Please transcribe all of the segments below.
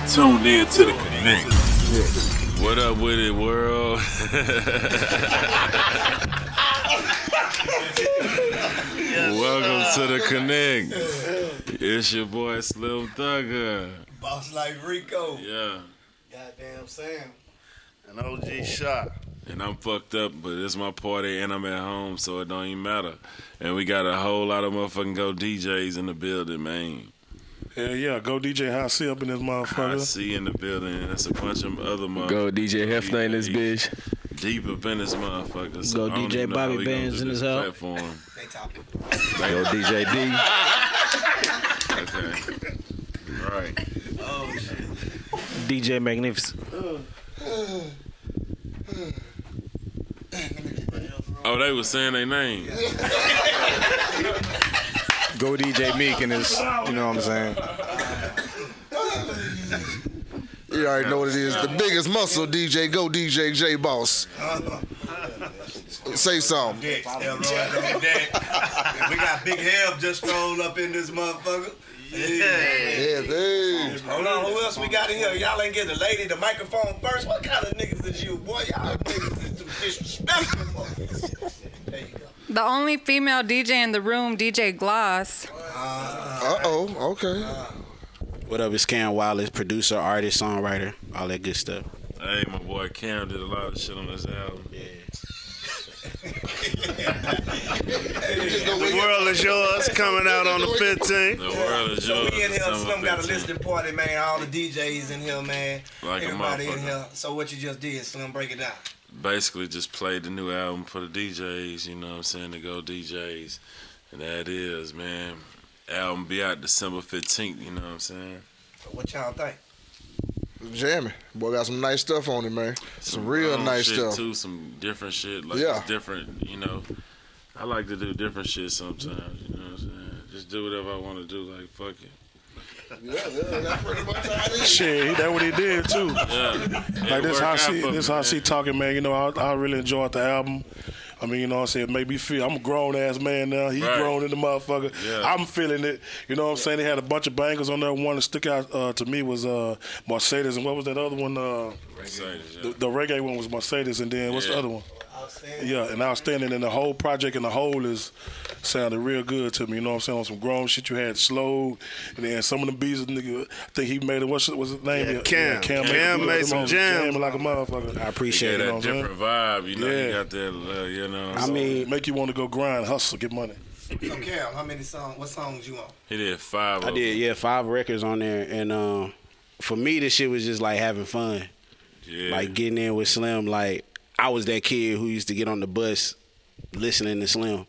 Tuned in to the Connect. What up with it, world? Welcome to the Connect. It's your boy Slim Thugger. Boss like Rico. Yeah. Goddamn Sam. An OG shot. And I'm fucked up, but it's my party and I'm at home, so it don't even matter. And we got a whole lot of motherfucking Go DJs in the building, man. Hell yeah, Go DJ High C up in this I motherfucker. see in the building. That's a bunch of other motherfuckers. Go DJ Hefner in this bitch. Deep up in this motherfucker. So Go I don't DJ even know how Bobby we gonna Bands do in this his house. platform. They talking. Go DJ D. Okay. All right. Oh shit. DJ Magnificent. Oh, they was saying their name. Go DJ Meek and his, you know what I'm saying? You already know what it is. The biggest muscle DJ, Go DJ J Boss. Say something. Dex, Elroy on deck. We got Big Help just strolled up in this motherfucker. Yeah, hey. Hold on, who else we got in here? Y'all ain't get the lady the microphone first. What kind of niggas is you, boy? Y'all niggas is too disrespectful. There you go. The only female DJ in the room, DJ Gloss. Uh-oh, okay. What up, it's Cam Wallace, producer, artist, songwriter, all that good stuff. Hey, my boy Cam did a lot of shit on this album. The world is yours, coming out on the 15th. The world is So yours. we in here, December Slim got a 15th. listening party, man. All the DJs in here, man. Like a everybody in motherfucker. here. So what you just did, Slim, break it down. Basically just played the new album for the DJs, you know what I'm saying, to Go DJs. And that is, man. Album be out December 15th, you know what I'm saying? So what y'all think? Jamming. Boy got some nice stuff on it, man. Some real own nice shit stuff. too, some different shit. Like Yeah. it's different, you know. I like to do different shit sometimes, you know what I'm saying? Just do whatever I want to do, like fuck it. Yeah, that's pretty much how it is. Shit, that's what he did too. Yeah. Like this how she she talking, man. You know, I really enjoyed the album. I mean, you know what I'm saying? It made me feel, I'm a grown ass man now. He Right. grown in the motherfucker. Yeah. I'm feeling it. You know what I'm saying? They had a bunch of bangers on there. One that stuck out to me was Mercedes, and what was that other one? The reggae one was Mercedes, and then what's the other one? Yeah, and Outstanding, and the whole project in the whole is sounded real good to me. You know what I'm saying? On some grown shit, you had slow, and then some of the beats, nigga, I think he made it. What's his name? Yeah, Cam. Cam made some jam. like a motherfucker. I appreciate That it. know what I'm different vibe, you know. Yeah. You got that, you know. I mean, Make you want to go grind, hustle, get money. So Cam, how many songs? What songs you on? He did 5 I of did, them. 5 records on there, and for me, this shit was just like having fun. Yeah. Like getting in with Slim, like I was that kid who used to get on the bus listening to Slim.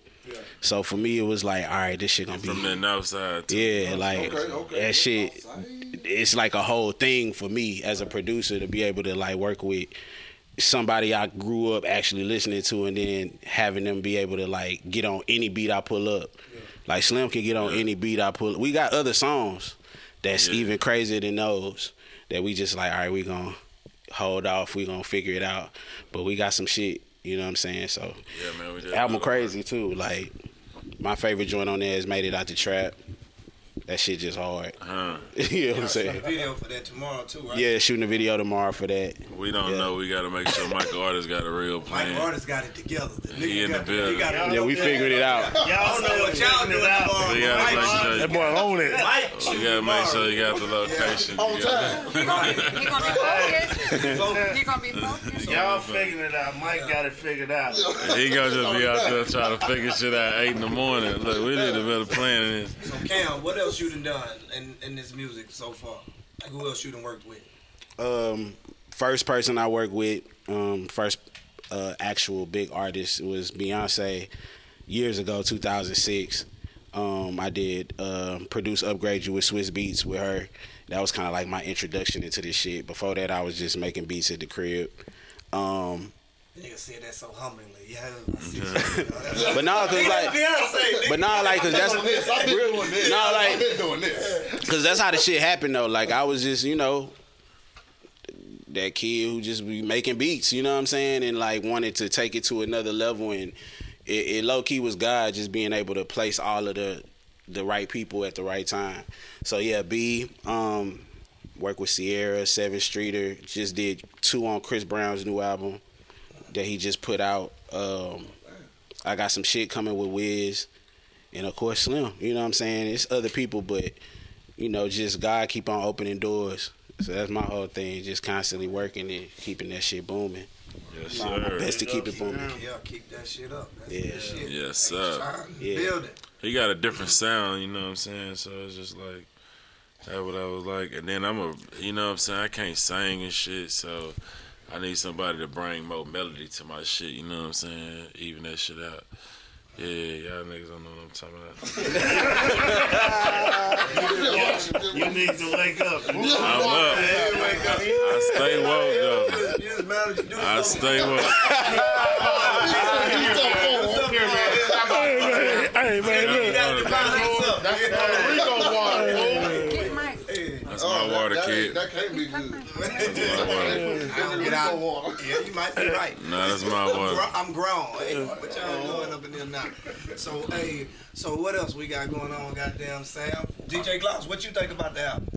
So for me, it was like, all right, this shit gonna be. From the north side, too. Yeah, like that shit. It's like a whole thing for me as a producer to be able to like work with somebody I grew up actually listening to, and then having them be able to like get on any beat I pull up. Like Slim can get on any beat I pull. We got other songs that's even crazier than those that we just like, all right, we gonna hold off, we gonna figure it out. But we got some shit, you know what I'm saying? So Yeah, man, we did. album crazy too. Like my favorite joint on there is Made It Out the Trap. That shit just hard. You know what I'm saying? The video for that tomorrow too, right? Yeah, shooting a video tomorrow for that. We don't know. We got to make sure Michael Artist got a real plan. Mike Artist got it together. The He nigga in the got- building. he got it Yeah, we figured it out. I don't know what y'all doing tomorrow. We got to make sure. That boy own it. You got to make sure you got the location. On time. He gonna be focused. He gonna be focused. Y'all figuring it out. Mike got it figured out. He gonna just be out there trying to figure shit out at 8 in the morning. Look, we need a better plan than this. So Cam, what else you done in this music so far? Like who else you done worked with? First person I worked with, first actual big artist was Beyonce years ago, 2006. I did produce Upgrade You with Swiss Beats with her. That was kind of like my introduction into this shit. Before that, I was just making beats at the crib. Nigga said that so humbly. Yeah, I see you. But nah, cause like, Beyonce, but nah, like, cause that's I've been doing this. Nah, like- I've been doing this. Cause that's how the shit happened though. Like I was just, you know, that kid who just be making beats, you know what I'm saying, and like wanted to take it to another level, and it low key was God just being able to place all of the right people at the right time. So yeah, B, Work with Sierra, 7th Streeter. Just did 2 on Chris Brown's new album that he just put out. I got some shit coming with Wiz. And of course Slim. You know what I'm saying? It's other people, but just God keep on opening doors. So that's my whole thing, just constantly working and keeping that shit booming. Yes, sir. Best to keep it booming. Yeah, keep that shit up. That's Yeah. the shit. Yes, sir. Build it. He got a different sound, you know what I'm saying? So it's just like, that's what I was like. And then you know what I'm saying? I can't sing and shit, so I need somebody to bring more melody to my shit, you know what I'm saying? Even that shit out. Yeah, y'all niggas don't know what I'm talking about. You need to wake up. I'm up. I stay woke, though. I stay woke. Hey, man, That's my water, kid. That can't be good. Yeah, you might be right. Nah, that's my water. I'm grown. Hey, what y'all doing up in there now? So, hey, so what else we got going on, goddamn Sam? DJ Gloss, what you think about the album?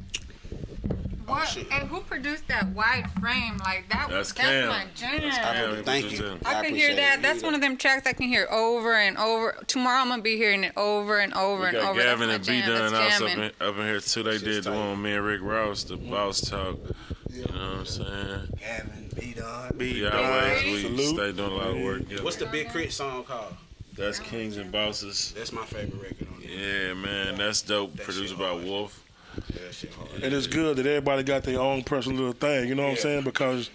What? And who produced that wide frame? Like That's that's Cam. my jam. Yeah, Thank you. I can hear appreciate that. it. That's one of them tracks I can hear over and over. Tomorrow I'm gonna be hearing it over and over We and got over. Gavin and That's my B jam. Done That's also jamming. up in here too. They did the one with me and Rick Ross, the boss talk. You know what I'm saying? Gavin, B Done. We always Salute. stay doing a lot of work. Yeah. What's the Big Crit song called? That's Kings and Bosses. That's my favorite record on it. Yeah, man, that's dope. That Produced shit by hard. Wolf. That shit hard. And it's good that everybody got their own personal little thing, you know what I'm saying? Because,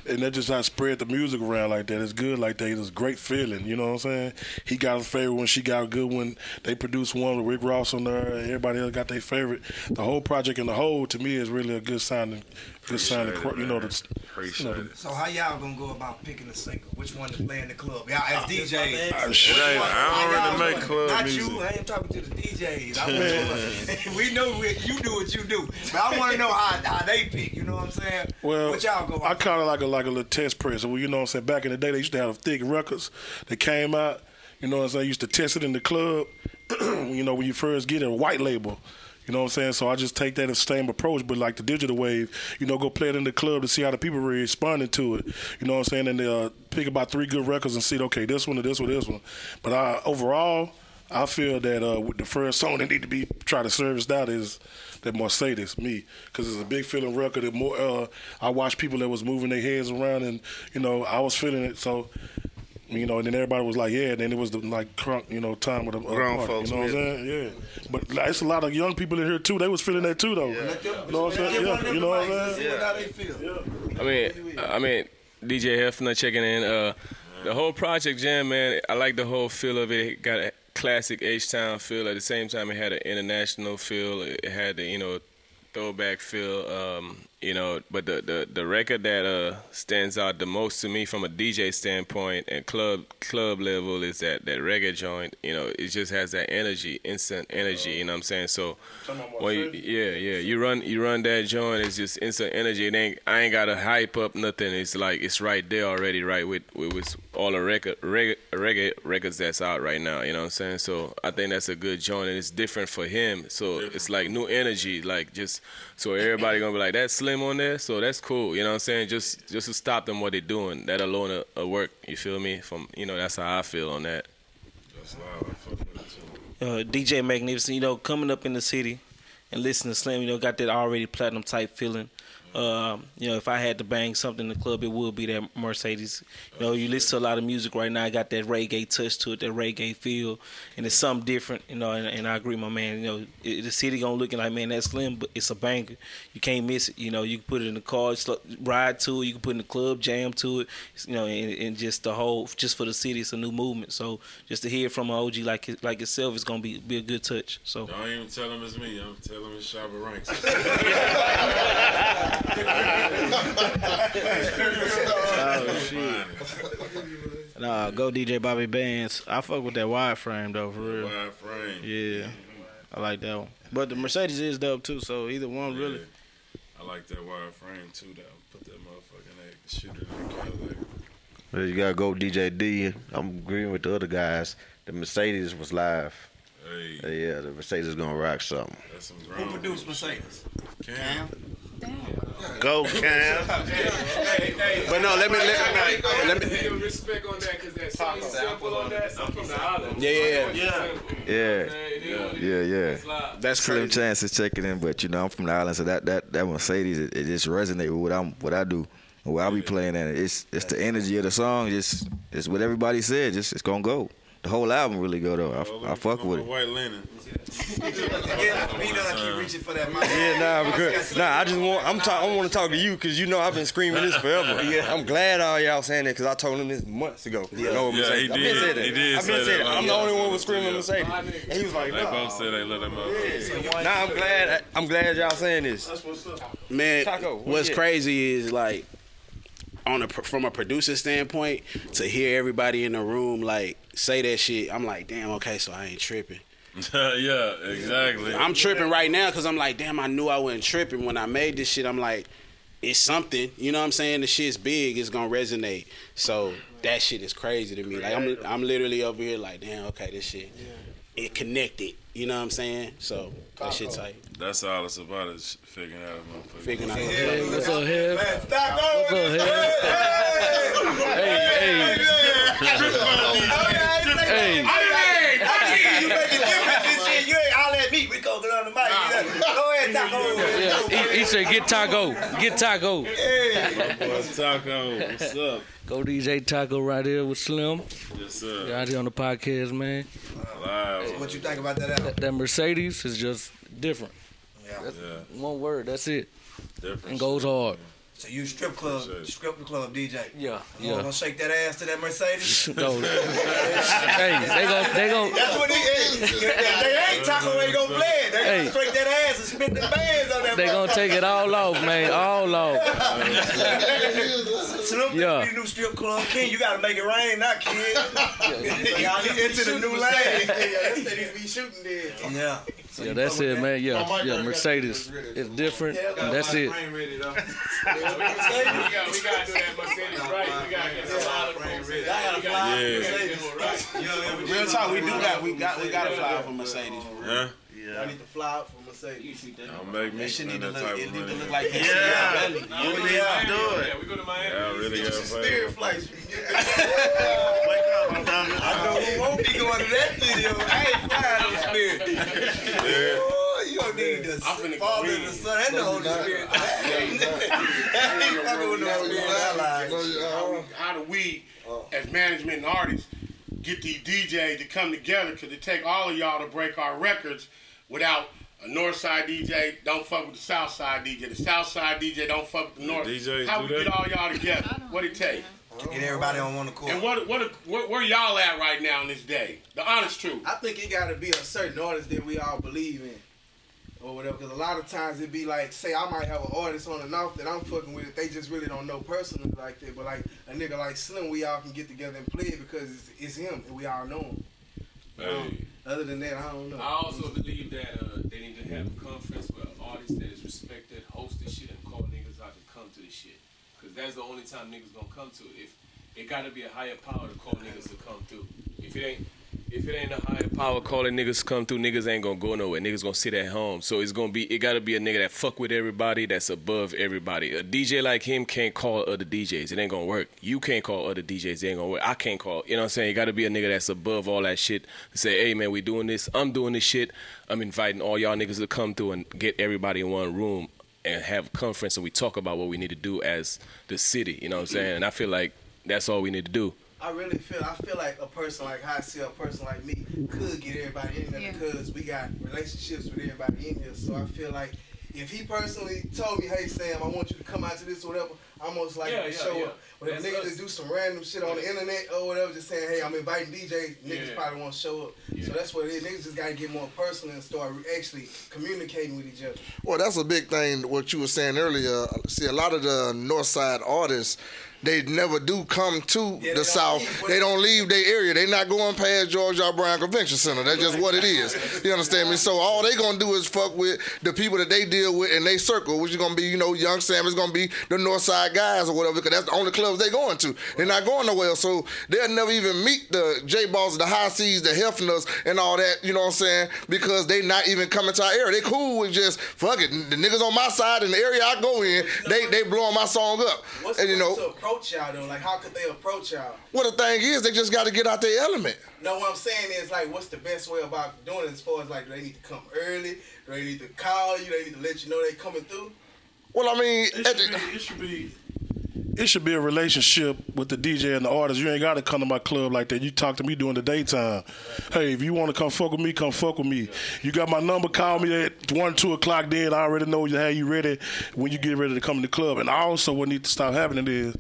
and that just how spread the music around like that. It's good like that. It's a great feeling, you know what I'm saying? He got a favorite one, she got a good one. They produced one with Rick Ross on there, and everybody else got their favorite. The whole project in the whole, to me, is really a good sounding, Appreciate it, you know, man. the, Appreciate it. So how y'all gonna go about picking a single? Which one to play in the club? Y'all as DJs. It ain't, I don't really make club Not music. you. I ain't talking to the DJs. We know you do what you do, but I want to know how they pick. You know what I'm saying? Well, what y'all go? I kind of like a little test press. Well, you know what I'm saying? Back in the day, they used to have thick records that came out. You know what I'm saying? I used to test it in the club. You know, when you first get it, a white label. You know what I'm saying? So I just take that as the same approach, but like the digital wave, you know, go play it in the club to see how the people really responding to it. You know what I'm saying? And pick about 3 good records and see, okay, this one or this one, this one. But overall, I feel that with the first song that need to be try to service that is that Mercedes, me, because it's a big feeling record. And more, I watched people that was moving their heads around, and you know, I was feeling it. So, you know, and then everybody was like, yeah. And then it was the like crunk, you know, time with the Grown party, folks you know what I'm saying? Yeah. But like, it's a lot of young people in here too. They was feeling that too, though. Let them, You know what I'm saying? Yeah. You know what I'm saying? See how they feel. I mean, DJ Hefner checking in. The whole project jam, man. I like the whole feel of it. It got a classic H-Town feel. At the same time, it had an international feel. It had the throwback feel. But the record that stands out the most to me from a DJ standpoint and club level is that reggae joint. You know, it just has that energy, instant energy. You know what I'm saying? So, when you run that joint, it's just instant energy. I ain't gotta hype up nothing. It's like it's right there already, right with all the reggae records that's out right now. You know what I'm saying? So I think that's a good joint, and it's different for him. So it's like new energy, like just so everybody gonna be like that's Slim on there, so that's cool. You know what I'm saying? Just to stop them what they're doing. That alone will work. You feel me? That's how I feel on that. That's loud. I fuck with it too. DJ Magnificent, you know, coming up in the city and listening to Slim, you know, got that already platinum type feeling. If I had to bang something in the club, it would be that Mercedes. You know, you listen to a lot of music right now, I got that reggae touch to it, that reggae feel, and it's something different, you know, and I agree, my man. You know, the city gonna looking like, man, that's Slim, but it's a banger. You can't miss it. You know, you can put it in the car, ride to it, you can put it in the club, jam to it, you know, and just the whole, just for the city, it's a new movement. So just to hear from an OG like itself is gonna be a good touch. So Don't even tell him it's me. I'm telling him it's Shabba Ranks. Oh shit! Nah, go DJ Bobby Bands. I fuck with that wide frame though, for real. Wide frame. Yeah, I like that one. But the Mercedes is dope too, so either one really. I like that wide frame too. That put that motherfucker in that shooter in the Cadillac. Well, you gotta go DJ D. I'm agreeing with the other guys. The Mercedes was live. Hey, Yeah, the Mercedes gonna rock something. that's some Who grown. produced Mercedes? Cam. Go, Cam. But no, let me. Respect on that because that song simple on that. I'm from the island. Yeah. That's Slim crazy. Chances checking in, but you know I'm from the island, so that Mercedes it just resonate with what I do, and what I be playing at it. It's the energy of the song, just it's what everybody said, just it's gonna go. The whole album really go though. I fuck with it. White linen. Keep reaching for that mic. Yeah, because I want to talk to you because you know I've been screaming this forever. I'm glad all y'all saying that because I told him this months ago. He did. He did. I've been saying that. I'm the only one who was screaming Mercedes, and he was like, They both said they let him up. Nah, I'm glad y'all saying this. Man, Taco, what's crazy is like from a producer standpoint to hear everybody in the room like say that shit. I'm like, damn, okay, so I ain't tripping. Yeah, exactly. I'm tripping right now because I'm like, damn, I knew I wasn't tripping when I made this shit. I'm like, it's something, you know what I'm saying? The shit's big, it's gonna resonate. So that shit is crazy to me. Like I'm literally over here like, damn, okay, this shit, it connected. You know what I'm saying? So that shit tight. That's all it's about is figuring out, motherfucker. Figuring out. What's up, Head? What's up, Hey. You make a difference and shit. You ain't all that meat. We go get on the mic. Go ahead, Taco. Yeah, he said, get Taco. Get Taco. My boy Taco, what's up? Go DJ Taco right here with Slim. Yes, sir. You're out here on the podcast, man. Live. What you think about that album? That Mercedes is just different. Yeah. One word, that's it. Different. And goes hard. So you strip club DJ. Yeah. You gonna shake that ass to that Mercedes? No. Hey, they gon' That's what they ain't Taco ain't gonna play it. They gonna straight that ass and spit the bands on that. They gonna take it all off, man. All off. Slim, Yeah. new strip club king. You gotta make it rain, not kid. Y'all into the new lane. Yeah. Yeah, that's it, man. Yeah, Mercedes is different, and that's it. We gotta do that Mercedes right. We gotta get some Real talk, we gotta fly out for Mercedes for real. Huh? I need to fly out for Mercedes. Don't make me spend that type of money. Look like You need to do it. Yeah, we go to Miami. I really gotta pay. Spirit flights. I know who won't be going to that video. I ain't flying on Spirit. Oh, you don't need the Father and the Son and the Holy Spirit. I ain't fucking with no Spirit allies. How do we, as management and artists, get these DJs to come together? Because it take all of y'all to break our records without a north side DJ don't fuck with the south side DJ. The south side DJ don't fuck with the north. How we get all y'all together? What it take? Get everybody on one accord. And where y'all at right now in this day? The honest truth. I think it got to be a certain artist that we all believe in, or whatever. Because a lot of times it be like, say I might have an artist on and off that I'm fucking with. They just really don't know personally like that. But like a nigga like Slim, we all can get together and play it because it's him and we all know him. Hey. Other than that, I don't know. I also believe that they need to have a conference where artists that is respected host this shit and call niggas out to come to this shit. Because that's the only time niggas gonna come to it. If it gotta be a higher power to call niggas to come through. If it ain't a higher power calling niggas to come through, niggas ain't gonna go nowhere. Niggas gonna sit at home. So it gotta be a nigga that fuck with everybody, that's above everybody. A DJ like him can't call other DJs. It ain't gonna work. You can't call other DJs. It ain't gonna work. I can't call. You know what I'm saying? It gotta be a nigga that's above all that shit to say, hey man, we doing this. I'm doing this shit. I'm inviting all y'all niggas to come through and get everybody in one room and have a conference and we talk about what we need to do as the city. You know what I'm saying? And I feel like that's all we need to do. I feel like a person like how I see a person like me could get everybody in there because we got relationships with everybody in here. So I feel like if he personally told me, hey Sam, I want you to come out to this or whatever, I'm most likely to show up. But if niggas just do some random shit on the internet or whatever, just saying, hey, I'm inviting DJs, niggas probably won't show up. So that's what it is. Niggas just gotta get more personal and start actually communicating with each other. Well, that's a big thing, what you were saying earlier. See, a lot of the North Side artists, they never do come to the South. They don't leave their area. They not going past George R. Brown Convention Center. That's just what it is. You understand me? So all they gonna do is fuck with the people that they deal with in their circle, which is gonna be, Young Sam is gonna be the North Side Northside guys or whatever, because that's the only clubs they going to. They're not going nowhere, so they'll never even meet the J-Balls, the High Seas, the Hefners, and all that, you know what I'm saying, because they not even coming to our area. They cool with just, fuck it, the niggas on my side in the area I go in, they blowing my song up. What's and, the way to approach y'all, though? Like, how could they approach y'all? Well, the thing is, they just got to get out their element. No, what I'm saying is, like, what's the best way about doing it as far as, like, do they need to come early? Do they need to call you? Do they need to let you know they coming through? Well, I mean, it should be a relationship with the DJ and the artist. You ain't got to come to my club like that. You talk to me during the daytime. Hey, if you want to come fuck with me, come fuck with me. You got my number, call me at 1, 2 o'clock then. I already know how you ready when you get ready to come to the club. And also what needs to stop happening is,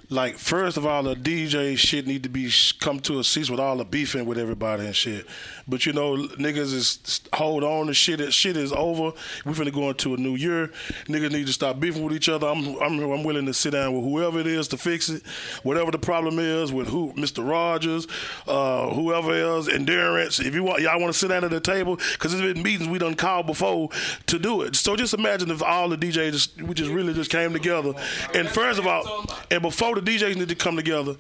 like, first of all, the DJ shit need to be come to a cease with all the beefing with everybody and shit. But, you know, niggas is hold on to shit. Shit is over. We finna go into a new year. Niggas need to stop beefing with each other. I'm willing to sit down with whoever it is to fix it. Whatever the problem is with Mr. Rogers, whoever else, Endurance. If y'all want to sit down at the table, because there's been meetings we done called before to do it. So just imagine if all the DJs we just really just came together. And first of all, and before the DJs need to come together,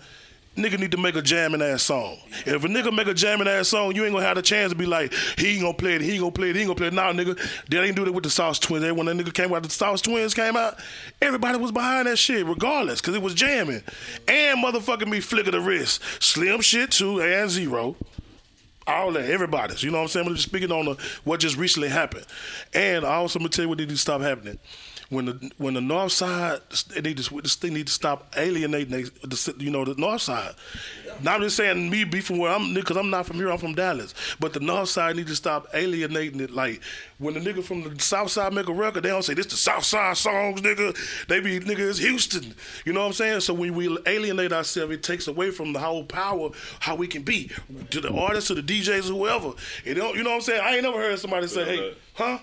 nigga need to make a jamming ass song. If a nigga make a jamming ass song, you ain't gonna have the chance to be like, he ain't gonna play it, he ain't gonna play it, he ain't gonna play it. Nah, nigga, they ain't do that with the Sauce Twins. When that nigga came out, the Sauce Twins came out, everybody was behind that shit, regardless, because it was jamming. And motherfucking me flicker the wrist. Slim shit too, and Zero. All that, everybody's. You know what I'm saying? I'm just speaking on what just recently happened. And I also gonna tell you what needs to stop happening. When the North Side, this thing need to stop alienating the North Side. Now I'm just saying me beefing where I'm, because I'm not from here, I'm from Dallas. But the North Side need to stop alienating it. Like when the nigga from the South Side make a record, they don't say this the South Side songs, nigga. They be nigga, it's Houston. You know what I'm saying? So when we alienate ourselves, it takes away from the whole power how we can be to the artists, to the DJs, whoever. You know what I'm saying? I ain't never heard somebody say, hey, huh?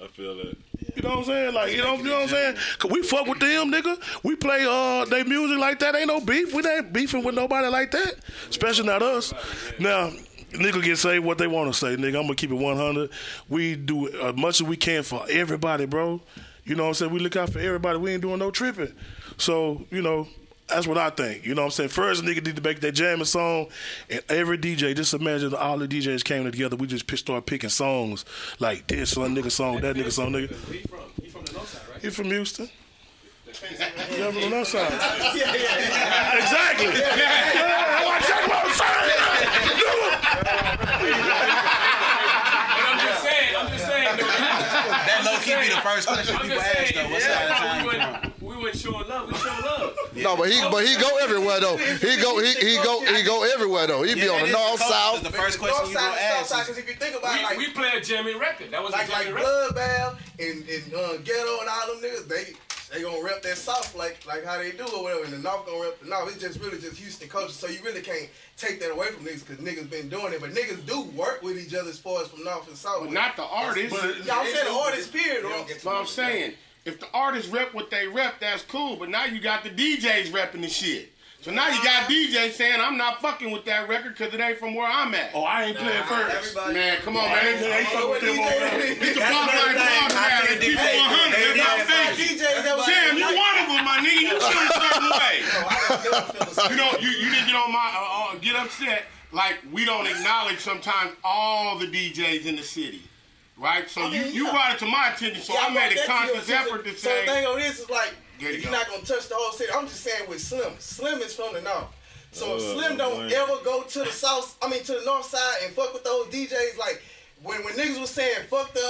I feel that. You know what I'm saying? Like, you know what I'm saying? Cause we fuck with them, nigga. We play they music like that. Ain't no beef. We ain't beefing with nobody like that. Especially not us. Now, nigga can say what they want to say, nigga. I'm gonna keep it 100. We do as much as we can for everybody, bro. You know what I'm saying? We look out for everybody. We ain't doing no tripping. So, you know, that's what I think. You know what I'm saying? First, nigga need to make that jamming song, and every DJ, just imagine all the DJs came together. We just start picking songs like this one nigga song, that nigga song, nigga. He from the North Side, right? He from Houston. Yeah, from the North Side. Exactly. Yeah, I'm talking about I'm just saying. That low key be the first question people ask though. What side of town you from? We went showing love. We show love. No, but he go everywhere though. He go everywhere though. He be on the North, South. The first question you gonna ask. Because if you think about it, like we play a jamming record. That was like a jamming record. Bloodbath and Ghetto and all them niggas. They gonna rep that South like how they do or whatever, and the North gonna rep the North. It's just really just Houston culture, so you really can't take that away from niggas because niggas been doing it. But niggas do work with each other as far as from North and South. But not the artists. Yeah, I'm saying the artists, period. That's what I'm saying. If the artists rep what they rep, that's cool. But now you got the DJs repping the shit. So now you got DJs saying, I'm not fucking with that record because it ain't from where I'm at. Oh, I ain't playing first. Man, come on, man. They fuck with them over there. It's a pop like club now. They keep it 100. They're not fake. Sam, you one of them, my nigga. You feel a certain way. You know, you didn't get on my, get upset. Like, we don't acknowledge sometimes all the DJs in the city. Right? So you brought it to my attention, so I made a conscious effort to say. So the thing on this is like, you're not going to touch the whole city. I'm just saying with Slim. Slim is from the North. So if Slim don't ever go to the to the North Side and fuck with those DJs, like, when niggas was saying fuck the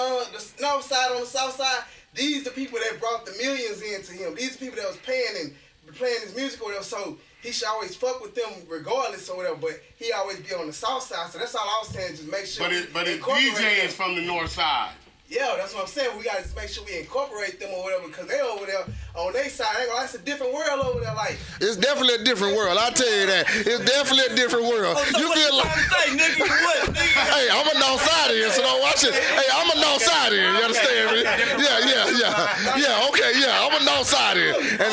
North Side on the South Side, these the people that brought the millions into him. These people that was paying and playing his music or whatever, so he should always fuck with them regardless or whatever, but he always be on the South Side, so that's all I was saying, just make sure. But if DJ is from the North Side. Yeah, that's what I'm saying. We gotta make sure we incorporate them or whatever, because they over there on their side. That's a different world over there. Like it's definitely a different world. I tell you that. It's definitely a different world. So you feel like, say, nigga, what? Hey, I'm a North Side here, so don't watch it. Hey, I'm a North Side here. You understand me? Yeah. Okay, yeah. I'm a North Side here. And,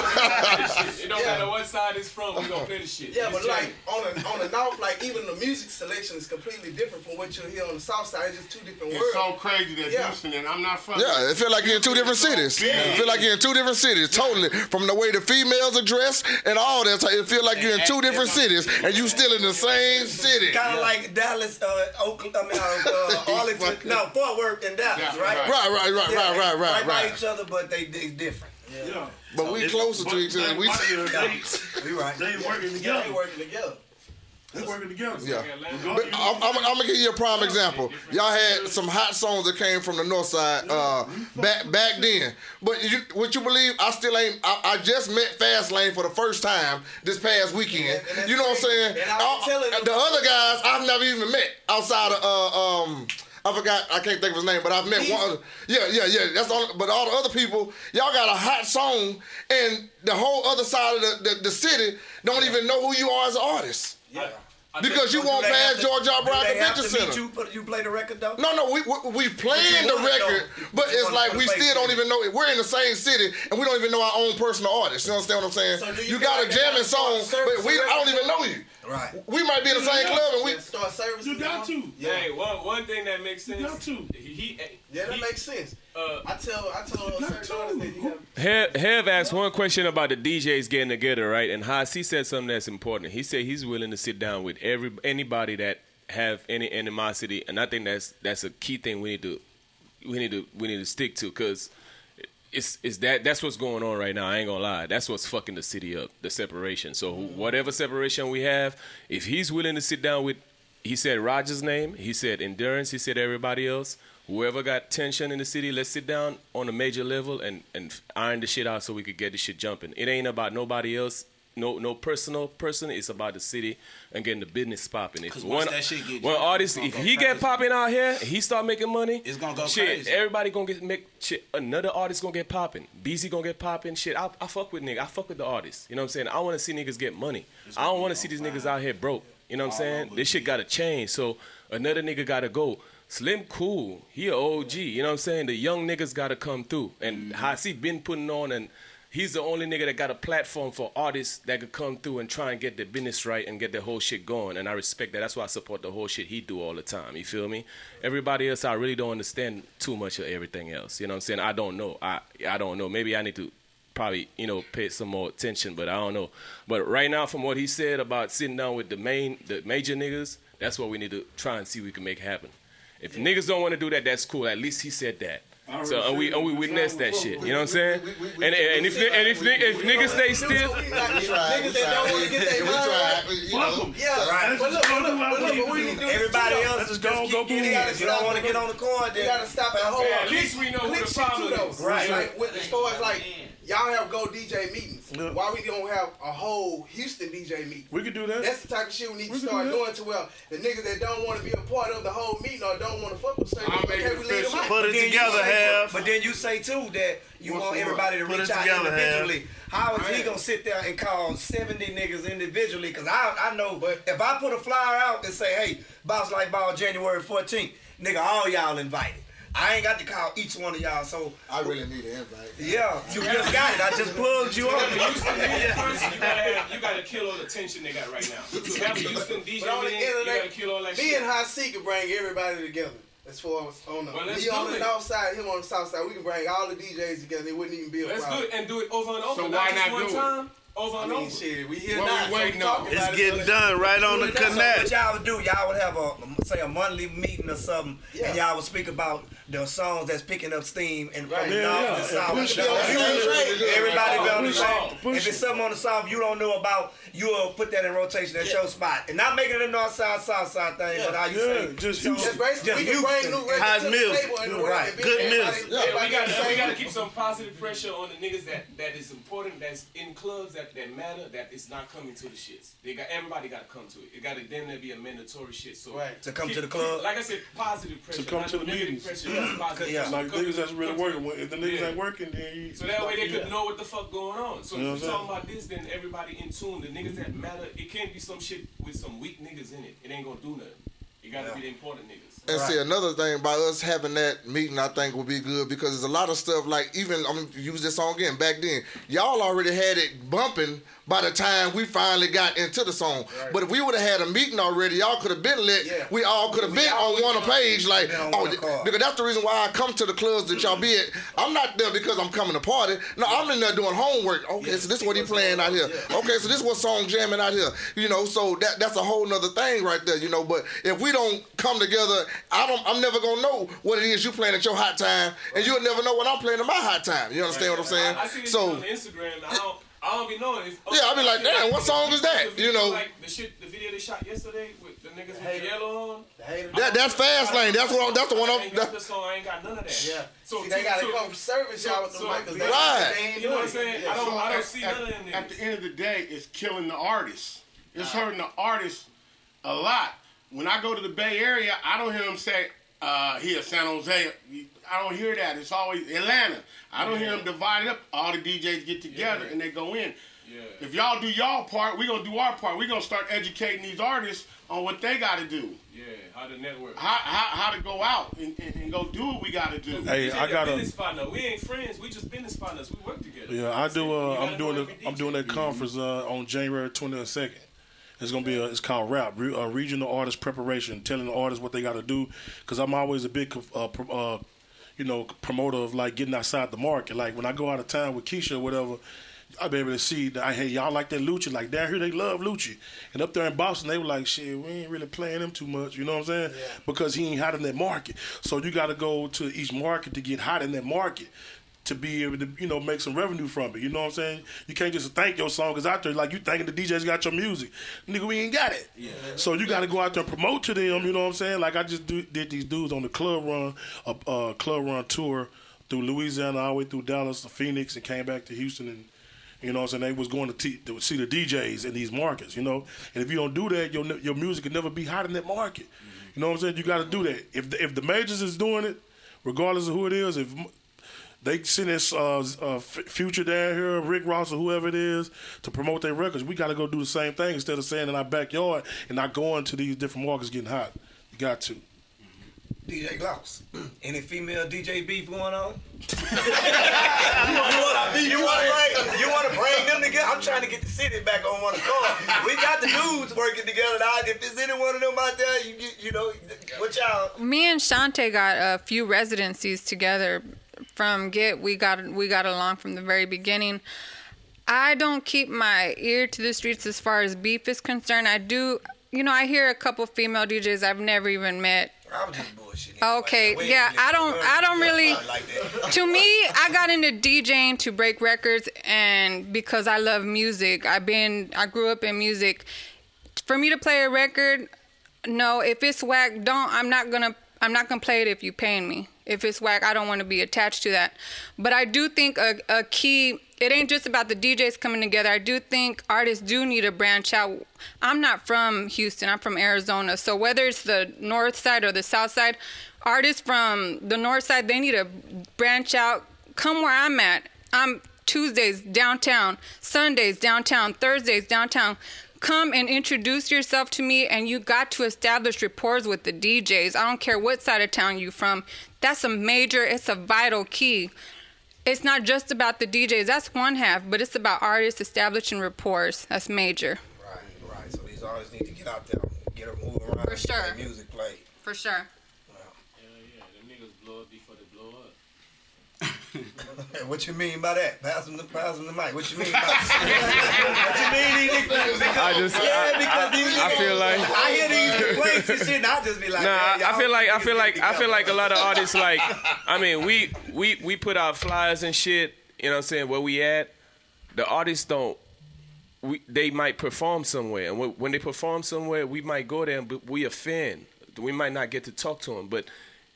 It don't matter what side it's from, we gonna play the shit. Yeah, but like on the north, like even the music selection is completely different from what you'll hear on the south side. It's just two different worlds. It's so crazy that Houston and I'm not from. Yeah, it feel like you're in two different cities. It feel like you're in two different cities, totally. From the way the females are dressed and all that, it feel like you're in two different cities and you still in the same city. Kind of like Dallas, Oakland, Arlington, no, Fort Worth and Dallas, right? Right by each other, but they different. Yeah. But we closer to each other. We right. They working together. They working together. They're working together. Yeah. But I'm gonna give you a prime example. Y'all had some hot songs that came from the north side back then. But would you believe I still ain't? I just met Fast Lane for the first time this past weekend. You know what I'm saying? The other guys I've never even met outside of I forgot. I can't think of his name, but I've met one. Yeah. That's all. But all the other people, y'all got a hot song, and the whole other side of the city don't even know who you are as an artist. Yeah. Because you won't pass George R. Brown Convention Center. You play the record though? No, we playing the record, but it's like we still don't even know it. We're in the same city, and we don't even know our own personal artists. You understand what I'm saying? So you got a jamming song, but I don't even know you. Right. We might be in the same club, and we start service. You got to. Yeah. Hey, one thing that makes sense. You got to. That makes sense. I tell certain artists that Hev asked one question about the DJs getting together, right? And Haas, he said something that's important. He said he's willing to sit down with anybody that have any animosity, and I think that's a key thing we need to stick to, because that's what's going on right now. I ain't gonna lie, that's what's fucking the city up, the separation. So whatever separation we have, if he's willing to sit down with, he said Roger's name, he said Endurance, he said everybody else. Whoever got tension in the city, let's sit down on a major level and iron the shit out so we could get this shit jumping. It ain't about nobody else, no personal person. It's about the city and getting the business popping. If one artist, if he get popping out here, he start making money, it's gonna go shit, crazy. everybody gonna make shit. Another artist gonna get popping. BZ gonna get popping. Shit, I fuck with niggas. I fuck with the artists. You know what I'm saying? I want to see niggas get money. I don't want to see these niggas out here broke. You know what I'm saying? This shit gotta change. So another nigga gotta go. Slim cool, he a OG, you know what I'm saying? The young niggas gotta come through. And Hasi been putting on, and he's the only nigga that got a platform for artists that could come through and try and get the business right and get the whole shit going. And I respect that. That's why I support the whole shit he do all the time. You feel me? Everybody else, I really don't understand too much of everything else. You know what I'm saying? I don't know. I don't know. Maybe I need to probably, pay some more attention, but I don't know. But right now, from what he said about sitting down with the major niggas, that's what we need to try and see we can make happen. If niggas don't want to do that, that's cool. At least he said that. So and we witness that shit. You know what I'm saying? And if niggas stay still, niggas that don't want to get their money right. Yeah, right. But look, everybody else is just keep getting it. You don't want to get on the coin, then you gotta stop at home. At least we know who the problem is. Right. Like as far as like y'all have Go DJ meetings. Why we don't have a whole Houston DJ meeting? We could do that. That's the type of shit we need to start doing to where the niggas that don't want to be a part of the whole meeting or don't want to fuck with certain people, okay, we leave them out. Put it together, Have. But then you say too that you want everybody to reach out individually. How is he gonna sit there and call 70 niggas individually? Because I know, but if I put a flyer out and say, hey, Boss Like Ball January 14th, nigga, all y'all invited. I ain't got to call each one of y'all, so I really need an invite. Yeah, you just got it. I just plugged you up. You gotta kill all the tension they got right now. You have Houston DJ meeting, you gotta kill all that shit. Me and High C can bring everybody together. As far as on the north side, him on the south side, we can bring all the DJs together. It wouldn't even be a problem. Let's do it and do it over and over. So why not one do time? Over and over. Shit, we here what now. We waiting on? It's getting done right on the connect. What y'all would do? Y'all would have a monthly meeting or something, and y'all would speak about the songs that's picking up steam and from the north to south. Everybody be on the same. If it's something on the south you don't know about, you'll put that in rotation at your spot, and not making it a north side, south side thing, but how you say just Houston. We can bring new records to the table and right. Good music. We gotta keep some positive pressure on the niggas that is important, that's in clubs that matter, that is not coming to the shits. Everybody gotta come to it. It gotta then there be a mandatory shit. So to come to the club. Like I said, positive pressure. To come to the meetings. Pressure, Like niggas that's really working. If the niggas ain't working, then you. So that way they could know what the fuck going on. So if we're talking about this, then everybody in tune. The niggas that matter, it can't be some shit with some weak niggas in it. It ain't gonna do nothing. You gotta be the important niggas. And see, another thing by us having that meeting, I think would be good because there's a lot of stuff like even I'm gonna use this song again. Back then, y'all already had it bumping by the time we finally got into the song. Right. But if we would have had a meeting already, y'all could have been lit. Yeah. We all could have been on one page, like because that's the reason why I come to the clubs that y'all be at. I'm not there because I'm coming to party. No, I'm in there doing homework. Okay, so this is what he playing out here. Okay, so this is what song jamming out here. You know, so that's a whole nother thing right there. You know, but if we don't come together, I'm never gonna know what it is you playing at your hot time, and you'll never know what I'm playing at my hot time. You understand what I'm saying? I see this on Instagram. I don't be knowing. I be like, damn, what song is that? You know, like the video they shot yesterday with the niggas with the yellow on. That's Fast Lane. That's the one. I ain't got the song. I ain't got none of that. Yeah. So they gotta come service y'all with the mic. Right. You know what I'm saying? Yeah, I don't see none of them niggas. At the end of the day, it's killing the artist. It's hurting the artist a lot. When I go to the Bay Area, I don't hear them say, here, San Jose. I don't hear that. It's always Atlanta. I don't hear them divide up. All the DJs get together and they go in. Yeah. If y'all do y'all part, we gonna do our part. We gonna start educating these artists on what they gotta do. Yeah, how to network. How to go out and go do what we gotta do. Hey, I got business partner. We ain't friends. We just business partners. We work together. Yeah, I do. I'm doing that conference on January 22nd. It's gonna be it's called RAP, Regional Artist Preparation, telling the artists what they got to do. Because I'm always a big promoter of like getting outside the market. Like when I go out of town with Keisha or whatever, I'll be able to see that, hey, y'all like that Lucci. Like down here they love Lucci. And up there in Boston they were like, shit, we ain't really playing him too much. You know what I'm saying? Yeah. Because he ain't hot in that market. So you got to go to each market to get hot in that market, to be able to, make some revenue from it. You know what I'm saying? You can't just think your song is out there like you thinking the DJs got your music. Nigga, we ain't got it. Yeah. So you got to go out there and promote to them, you know what I'm saying? Like I just did these dudes on the club run tour through Louisiana all the way through Dallas to Phoenix and came back to Houston and, you know what I'm saying? They was going to see the DJs in these markets, And if you don't do that, your music can never be hot in that market. Mm-hmm. You know what I'm saying? You got to do that. If the majors is doing it, regardless of who it is, if they send this Future down here, Rick Ross or whoever it is, to promote their records, we got to go do the same thing instead of staying in our backyard and not going to these different markets getting hot. You got to. DJ Gloss, any female DJ beef going on? you want to bring them together? I'm trying to get the city back on one accord. We got the dudes working together now. If there's any one of them out there, what y'all? Me and Shante got a few residencies together. From we got along from the very beginning. I don't keep my ear to the streets as far as beef is concerned. I do, I hear a couple female DJs I've never even met. I was just bullshitting. Okay, yeah, I don't really. To me, I got into DJing to break records, and because I love music. I grew up in music. For me to play a record, no, if it's whack, I'm not gonna play it if you paying me. If it's whack, I don't want to be attached to that. But I do think a key, it ain't just about the DJs coming together. I do think artists do need to branch out. I'm not from Houston. I'm from Arizona. So whether it's the north side or the south side, artists from the north side, they need to branch out. Come where I'm at. I'm Tuesdays downtown, Sundays downtown, Thursdays downtown. Come and introduce yourself to me, and you got to establish rapport with the DJs. I don't care what side of town you from. That's it's a vital key. It's not just about the DJs. That's one half, but it's about artists establishing rapport. That's major. Right. So these artists need to get out there, get them moving around, for sure. Get their music played. For sure. Yeah. The niggas blow up before they blow up. What you mean by that? Pass them the mic. What you mean by that? What you mean, because I feel like I hear these complaints and shit, and I just be like, I feel like a lot of artists we put out flyers and shit. You know what I'm saying? Where we at? The artists they might perform somewhere, and when they perform somewhere, we might go there, but we offend. We might not get to talk to them, but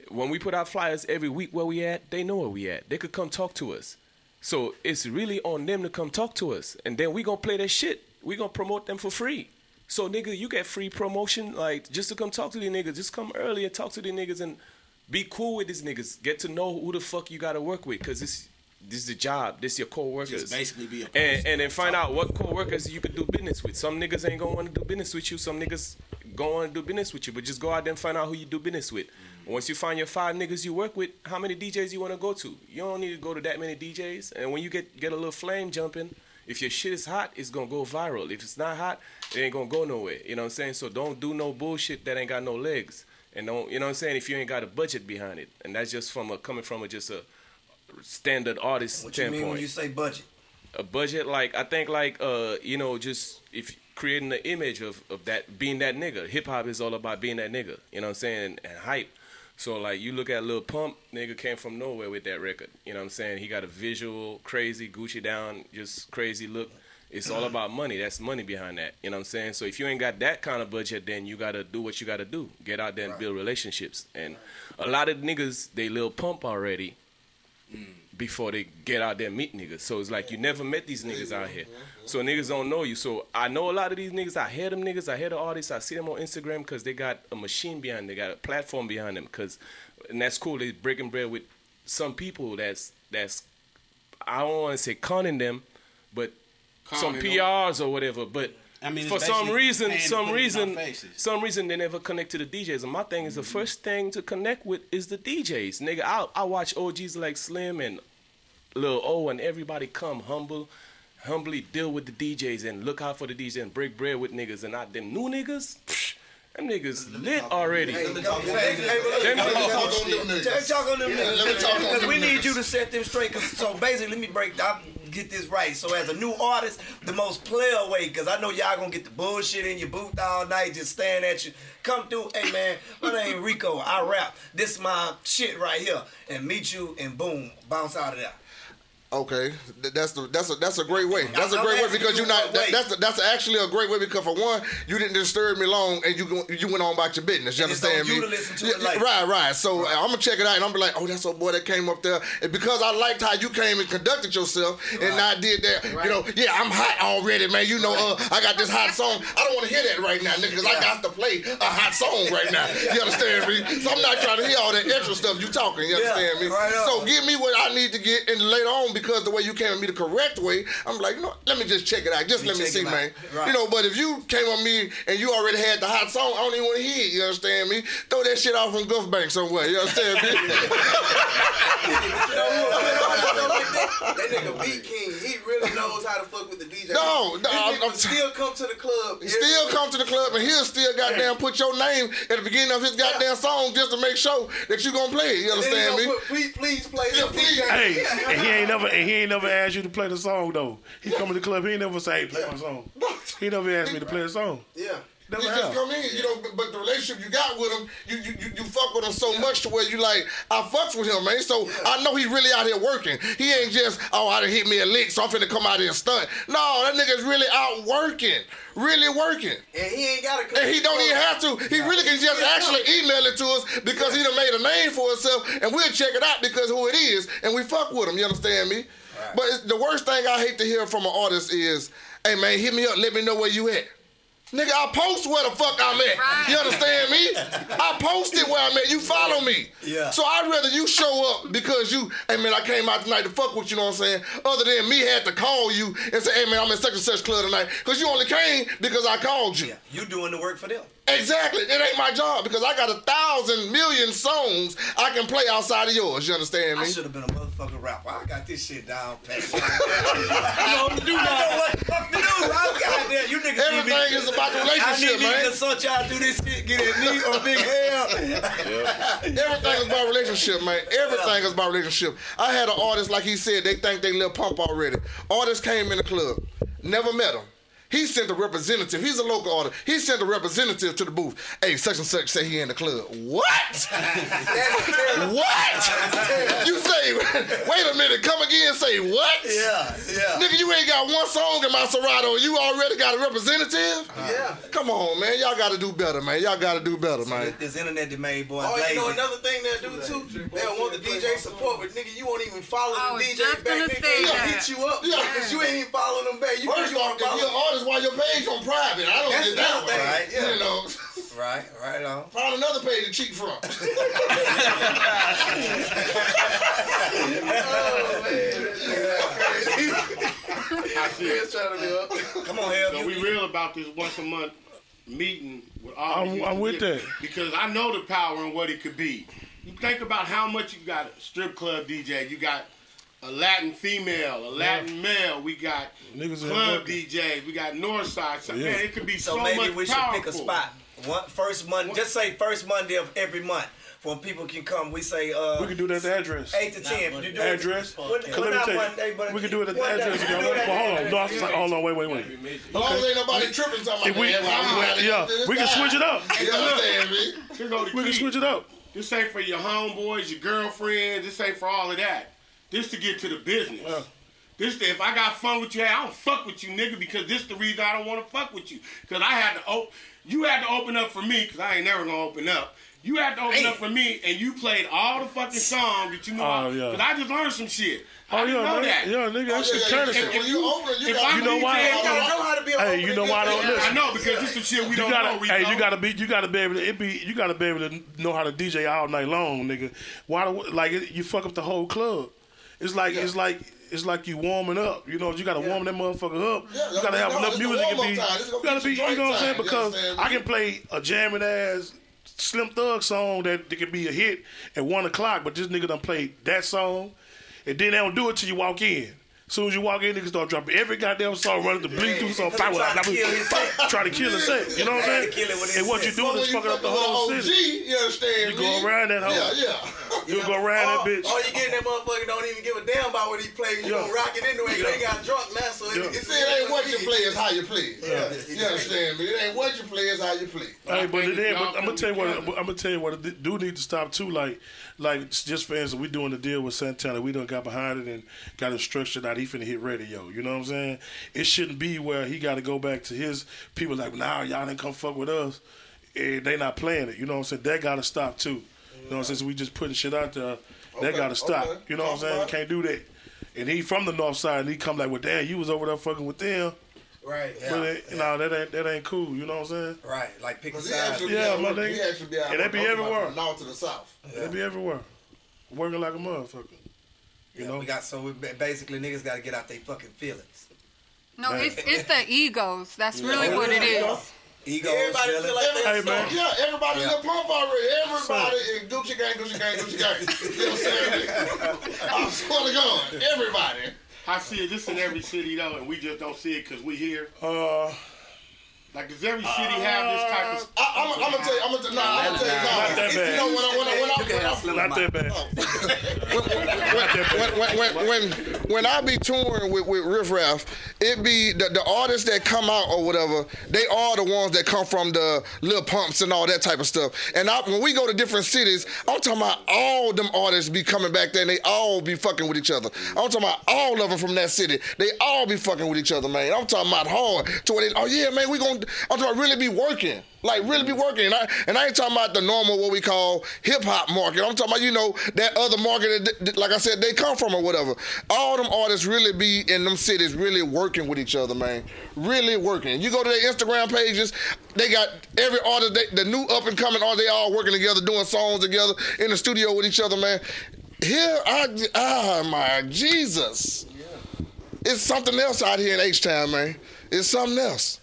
when we put out flyers every week where we at, they know where we at. They could come talk to us. So it's really on them to come talk to us. And then we gonna play that shit. We gonna promote them for free. So nigga, you get free promotion, just to come talk to these niggas. Just come early and talk to these niggas and be cool with these niggas. Get to know who the fuck you gotta work with, cause this is the job. This your co-workers. Just basically be a person. And then find out what co-workers you could do business with. Some niggas ain't gonna want to do business with you. Some niggas go on and do business with you, but just go out there and find out who you do business with. Once you find your 5 niggas you work with, how many DJs you want to go to? You don't need to go to that many DJs. And when you get a little flame jumping, if your shit is hot, it's going to go viral. If it's not hot, it ain't going to go nowhere. You know what I'm saying? So don't do no bullshit that ain't got no legs. And don't, you know what I'm saying, if you ain't got a budget behind it. And that's just coming from just a standard artist What standpoint. you mean when you say budget? A budget, like, I think, like, you know, just if creating the image of that, being that nigga. Hip-hop is all about being that nigga, you know what I'm saying, and hype. So, like, you look at Lil Pump, nigga came from nowhere with that record. You know what I'm saying? He got a visual, crazy, Gucci down, just crazy look. It's all about money. That's money behind that. You know what I'm saying? So if you ain't got that kind of budget, then you got to do what you got to do. Get out there and build relationships. And a lot of niggas, they Lil Pump already before they get out there and meet niggas. So it's like you never met these niggas out here. So niggas don't know you. So I know a lot of these niggas. I hear them niggas. I hear the artists. I see them on Instagram because they got a machine behind them. They got a platform behind them. And that's cool. They breaking bread with some people that's I don't want to say conning them, but some PRs or whatever. But I mean, for some reason they never connect to the DJs. And my thing is the first thing to connect with is the DJs. Nigga, I watch OGs like Slim and Lil O and everybody come humbly deal with the DJs and look out for the DJs and break bread with niggas. And not them new niggas, them niggas lit already. Let me talk on them niggas. Because we need you to set them straight. So basically, let me get this right. So as a new artist, the most player way, because I know y'all gonna get the bullshit in your booth all night, just staring at you. Come through, hey man, my name Rico, I rap. This is my shit right here. And meet you and boom, bounce out of there. Okay, that's a great way. That's a great way because you're not. That's actually a great way because for one, you didn't disturb me long and you went on about your business. You understand me? You to listen to it later. Right. So I'm gonna check it out and I'm be like, oh, that's a boy that came up there. And because I liked how you came and conducted yourself and I did that. You know, yeah, I'm hot already, man. You know, I got this hot song. I don't want to hear that right now, nigga, because I got to play a hot song right now. You understand me? So I'm not trying to hear all that extra stuff you talking. You understand me? So give me what I need to get, and later on, because the way you came at me the correct way, I'm like, you know, let me just check it out. Just let me see, man. Right. You know, but if you came on me and you already had the hot song, I don't even want to hear it. You understand me? Throw that shit off from Gulf Bank somewhere. You understand me? That nigga B King, he really knows how to fuck with the DJ. I'm still come to the club. Still come to the club, and he'll still goddamn put your name at the beginning of his goddamn song just to make sure that you gonna play it. You understand me? Please play this DJ. Hey, and he ain't never asked you to play the song though. He come to the club, he ain't never say, hey, play my song. He never asked me to play the song. Yeah. You just come in, you know, but the relationship you got with him, you fuck with him so much to where you like, I fucks with him, man. So I know he really out here working. He ain't just, I done hit me a lick, so I'm finna come out here and stunt. No, that nigga's really out working. Really working. And he ain't got to. And he don't even have to. He really can just actually email it to us because he done made a name for himself, and we'll check it out because who it is, and we fuck with him, you understand me? Right. But the worst thing I hate to hear from an artist is, hey man, hit me up, let me know where you at. Nigga, I post where the fuck I'm at. Right. You understand me? I posted where I'm at. You follow me. Yeah. So I'd rather you show up because you, hey man, I came out tonight to fuck with you, know what I'm saying? Other than me had to call you and say, hey man, I'm in such and such club tonight. Because you only came because I called you. Yeah. You doing the work for them. Exactly. It ain't my job because I got 1,000 million songs I can play outside of yours. You understand me? I should have been a motherfucking rapper. I got this shit down pat. I know what the fuck to do. You niggas everything is about the relationship, man. I need to consult y'all do this shit, get it knee or big hair. Everything is about relationship, man. Everything is about relationship. I had an artist, like he said, they think they Lil Pump already. Artist came in the club, never met him. He sent a representative. He's a local artist. He sent a representative to the booth. Hey, such and such say he in the club. What? What? You say, wait a minute, come again, say what? Yeah. Nigga, you ain't got one song in my Serato. You already got a representative? Yeah. Come on, man. Y'all got to do better, man. Y'all got to do better, man. This internet that made boys lazy. You know another thing they'll do too? They'll want the DJ support, but nigga, you won't even follow the DJ back. They'll hit you up because you ain't even following them back. You First off, if you're an artist, why your page on private? I don't get that way. Right, yeah. You know. Right on. Find another page to cheat from. Oh, man. I see it. Come on, Hell. So we real about this once a month meeting with all these I'm with that. because I know the power and what it could be. You think about how much you got a strip club DJ, you got a Latin female, a Latin male, we got niggas club DJs, we got Northside. So, man, it could be so, maybe much we should powerful. pick a spot. First Monday, just say first Monday of every month. For when people can come, we say we can do that at the address. 8 to 10. You do address. Let me tell you, we can do it at the address. Hold on, wait. As long as ain't nobody tripping something We can switch it up. We can switch it up. This ain't for your homeboys, your girlfriends. This ain't for all of that. This to get to the business. This if I got fun with you, I don't fuck with you, nigga, because this the reason I don't want to fuck with you. Because I had to you had to open up for me, because I ain't never gonna open up. You had to open up for me, and you played all the fucking songs that you know. Because I just learned some shit. I didn't know that. Nigga, that shit courtesy. You know why? You gotta know how to be Hey, you know why I don't listen? I know, because this is some shit we don't know. Hey, you gotta be able to know how to DJ all night long, nigga. You fuck up the whole club. It's like you warming up. You know, you gotta warm that motherfucker up. You gotta have enough music to be. You gotta be. You know what I'm saying? Because I can play a jamming ass Slim Thug song that could be a hit at 1 o'clock, but this nigga done played that song, and then they don't do it till you walk in. As soon as you walk in, niggas start dropping every goddamn song, running the bleed through song, try to kill the set. You know what I'm saying? And what you doing is fucking up the whole city. You understand? You go around that hoe. Yeah. You go around that bitch. All you getting that motherfucker don't even give a damn about what he playing. You gonna rock it anyway. They got drunk now, so it ain't what you play, it's how you play. You understand me? It ain't what you play, it's how you play. Hey, but I'm gonna tell you what it do need to stop too. Like just for instance, we doing the deal with Santana. We done got behind it and got it structured out. He finna hit radio. You know what I'm saying? It shouldn't be where he got to go back to his people like, nah, y'all didn't come fuck with us. And they not playing it. You know what I'm saying? That got to stop too. You know what I'm saying? So we just putting shit out there. That got to stop. You know what I'm saying? You can't do that. And he from the north side, and he come like, well, damn, you was over there fucking with them. Right. But that ain't cool. You know what I'm saying? Right. Like pick a side. Yeah, my nigga. And they be everywhere. From north to the south. They be everywhere. Working like a motherfucker. You know? Basically niggas got to get out their fucking feelings. No, it's the egos. That's really what it is. Egos. Everybody feel like hey, man. Yeah, everybody in the pump already. Everybody in Gucci gang. You know what I'm saying? I swear to God, everybody. I see it. This in every city though, and we just don't see it because we here. Like, does every city have this type of? I'm gonna tell you. Not that bad. Not that bad. When I be touring with Riff Raff, it be the artists that come out or whatever. They are the ones that come from the Lil Pumps and all that type of stuff. And when we go to different cities, I'm talking about all them artists be coming back there and they all be fucking with each other. I'm talking about all of them from that city. They all be fucking with each other, man. I'm talking about hard. To where oh yeah, man, I'm talking about really be working. Like, really be working. And I ain't talking about the normal, what we call hip-hop market. I'm talking about, that other market, that, like I said, they come from or whatever. All them artists really be in them cities really working with each other, man. Really working. You go to their Instagram pages, they got every artist, the new up-and-coming artists, they all working together, doing songs together, in the studio with each other, man. Here, my Jesus. Yeah. It's something else out here in H-Town, man. It's something else.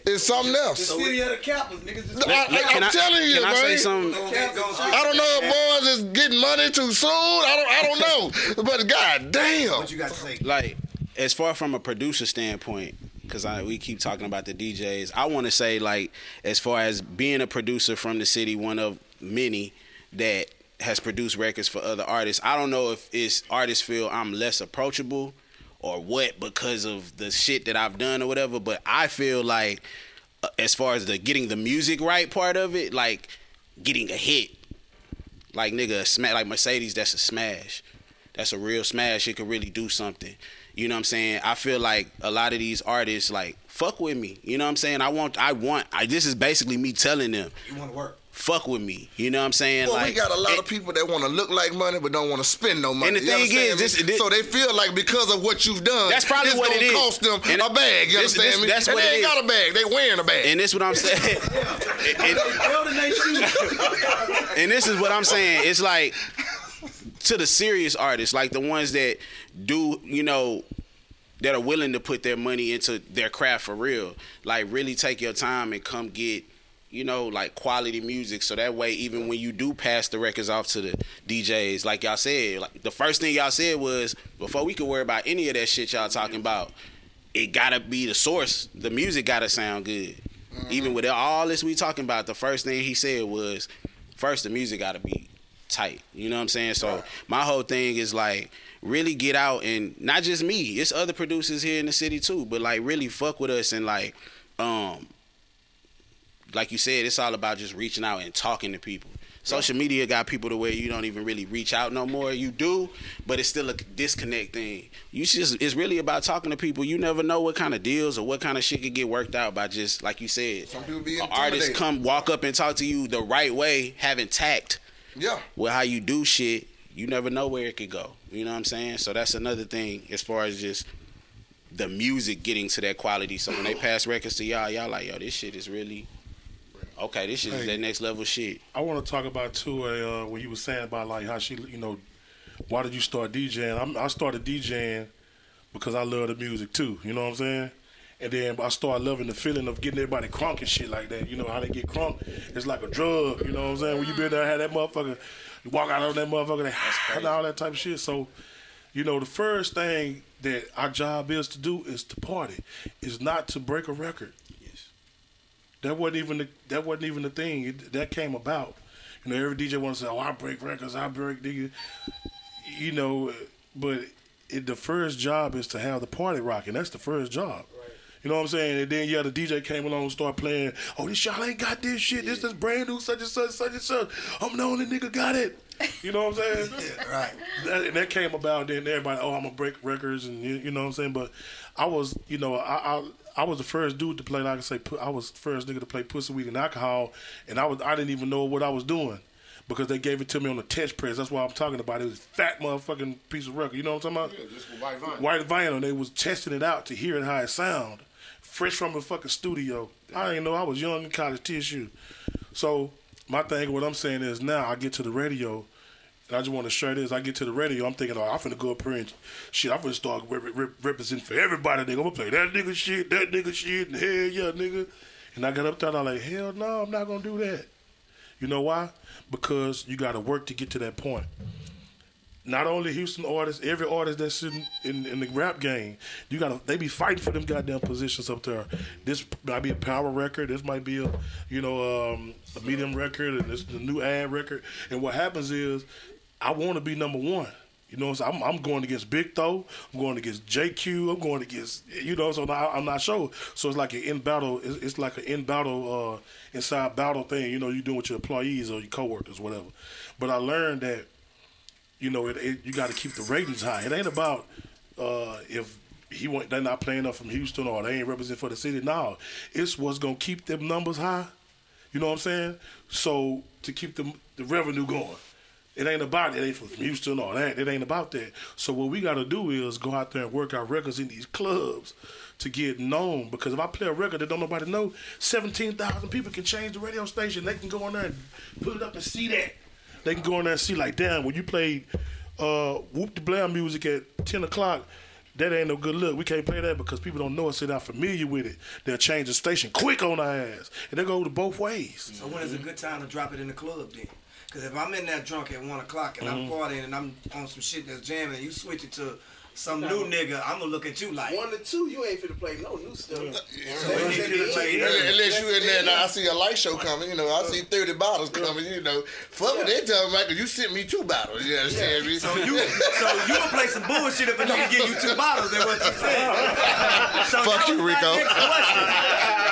It's something else. The city of the Capitals, niggas. I'm telling you, man. Can I say something? I don't know if boys is getting money too soon. I don't know. But god damn. What you got to say? Like, as far from a producer standpoint, because we keep talking about the DJs, I want to say, like, as far as being a producer from the city, one of many that has produced records for other artists, I don't know if it's artists feel I'm less approachable or what because of the shit that I've done or whatever, but I feel like as far as the getting the music right part of it, like getting a hit, like nigga, like Mercedes, that's a smash. That's a real smash. It could really do something. You know what I'm saying? I feel like a lot of these artists like fuck with me. You know what I'm saying? This is basically me telling them. You want to work. Fuck with me. You know what I'm saying? Well, like, we got a lot of people that want to look like money but don't want to spend no money. And the thing is, so they feel like because of what you've done, that's probably what it is. Cost them a bag. You understand me? That's and what they it ain't is. got a bag. They wearing a bag. And this what I'm saying. And this is what I'm saying. It's like to the serious artists, like the ones that do, that are willing to put their money into their craft for real. Like, really take your time and come get, you know, like, quality music. So that way, even when you do pass the records off to the DJs, like y'all said, like, the first thing y'all said was, before we could worry about any of that shit y'all talking about, it gotta be the source. The music gotta sound good. Even with all this we talking about, the first thing he said was, first, the music gotta be tight. You know what I'm saying? So my whole thing is, like, really get out, and not just me, it's other producers here in the city too, but, like, really fuck with us, and, like you said, it's all about just reaching out and talking to people. Social media got people to where you don't even really reach out no more. You do, but it's still a disconnect thing. It's really about talking to people. You never know what kind of deals or what kind of shit could get worked out by just, like you said, an artist come walk up and talk to you the right way, having tact with how you do shit. You never know where it could go. You know what I'm saying? So that's another thing as far as just the music getting to that quality. So when they pass records to y'all like, yo, this shit is really, okay, this shit is that next level shit. I want to talk about, too, when you were saying about, like, how she, you know, why did you start DJing? I started DJing because I love the music, too. You know what I'm saying? And then I started loving the feeling of getting everybody crunk and shit like that. You know how they get crunk? It's like a drug, you know what I'm saying? When you been there, have that motherfucker, you walk out on that motherfucker, and all that type of shit. So, you know, the first thing that our job is to do is to party. Is not to break a record. Yes. That wasn't even the thing. That came about. You know, every DJ wants to say, "Oh, I break records, I break nigga." You know, but the first job is to have the party rocking. That's the first job. You know what I'm saying? And then, the DJ came along and started playing, "Oh, this y'all ain't got this shit. This is brand new, such and such, such and such. I'm the only nigga got it." You know what I'm saying? Right. And that came about, then everybody, "Oh, I'm going to break records," and you know what I'm saying? But I was, you know, I was the first dude to play, like I say, I was the first nigga to play Pussy, Weed, and Alcohol, and I didn't even know what I was doing because they gave it to me on the test press. That's why I'm talking about it. It was a fat motherfucking piece of record. You know what I'm talking about? Yeah, just with white vinyl. White vinyl. They was testing it out to hear it how it sound. Fresh from the fucking studio. I didn't know. I was young in college tissue. So my thing, what I'm saying is now I get to the radio, and I just want to share this. I get to the radio, I'm thinking, I'm finna go up here and shit, I'm finna start representing for everybody, nigga. I'm gonna play that nigga shit, and hell yeah, nigga. And I got up there and I'm like, hell no, I'm not gonna do that. You know why? Because you gotta work to get to that point. Not only Houston artists, every artist that's in the rap game, they be fighting for them goddamn positions up there. This might be a power record, this might be a medium record, and this the new ad record. And what happens is, I want to be number one. You know, so I'm going against Big Tho, I'm going against JQ, I'm going against, you know, so now I'm not sure. So it's like an in battle, it's like an in battle, inside battle thing, you know, you do with your employees or your coworkers, whatever. But I learned that, you know, you got to keep the ratings high. It ain't about if they're not playing up from Houston or they ain't representing for the city. No, it's what's gonna keep them numbers high. You know what I'm saying? So to keep the revenue going, it ain't about it. Ain't from Houston or that. It ain't about that. So what we got to do is go out there and work our records in these clubs to get known. Because if I play a record that don't nobody know, 17,000 people can change the radio station. They can go in there and put it up and see that. They can go in there and see, like, damn, when you played Whoop the Blam music at 10 o'clock, that ain't no good look. We can't play that because people don't know us, they're not familiar with it. They'll change the station quick on our ass. And they go to both ways. So when is a good time to drop it in the club then? Because if I'm in that drunk at 1 o'clock and I'm partying and I'm on some shit that's jamming and you switch it to some new nigga, I'm gonna look at you like 1 to 2. You ain't finna play no new stuff. Unless you in there and I see a light show coming, you know, I see 30 bottles coming, you know. Fuck what they tell me, because you sent me 2 bottles. You understand me? So you gonna play some bullshit if a nigga give you 2 bottles. That's what you said. So fuck you, Rico.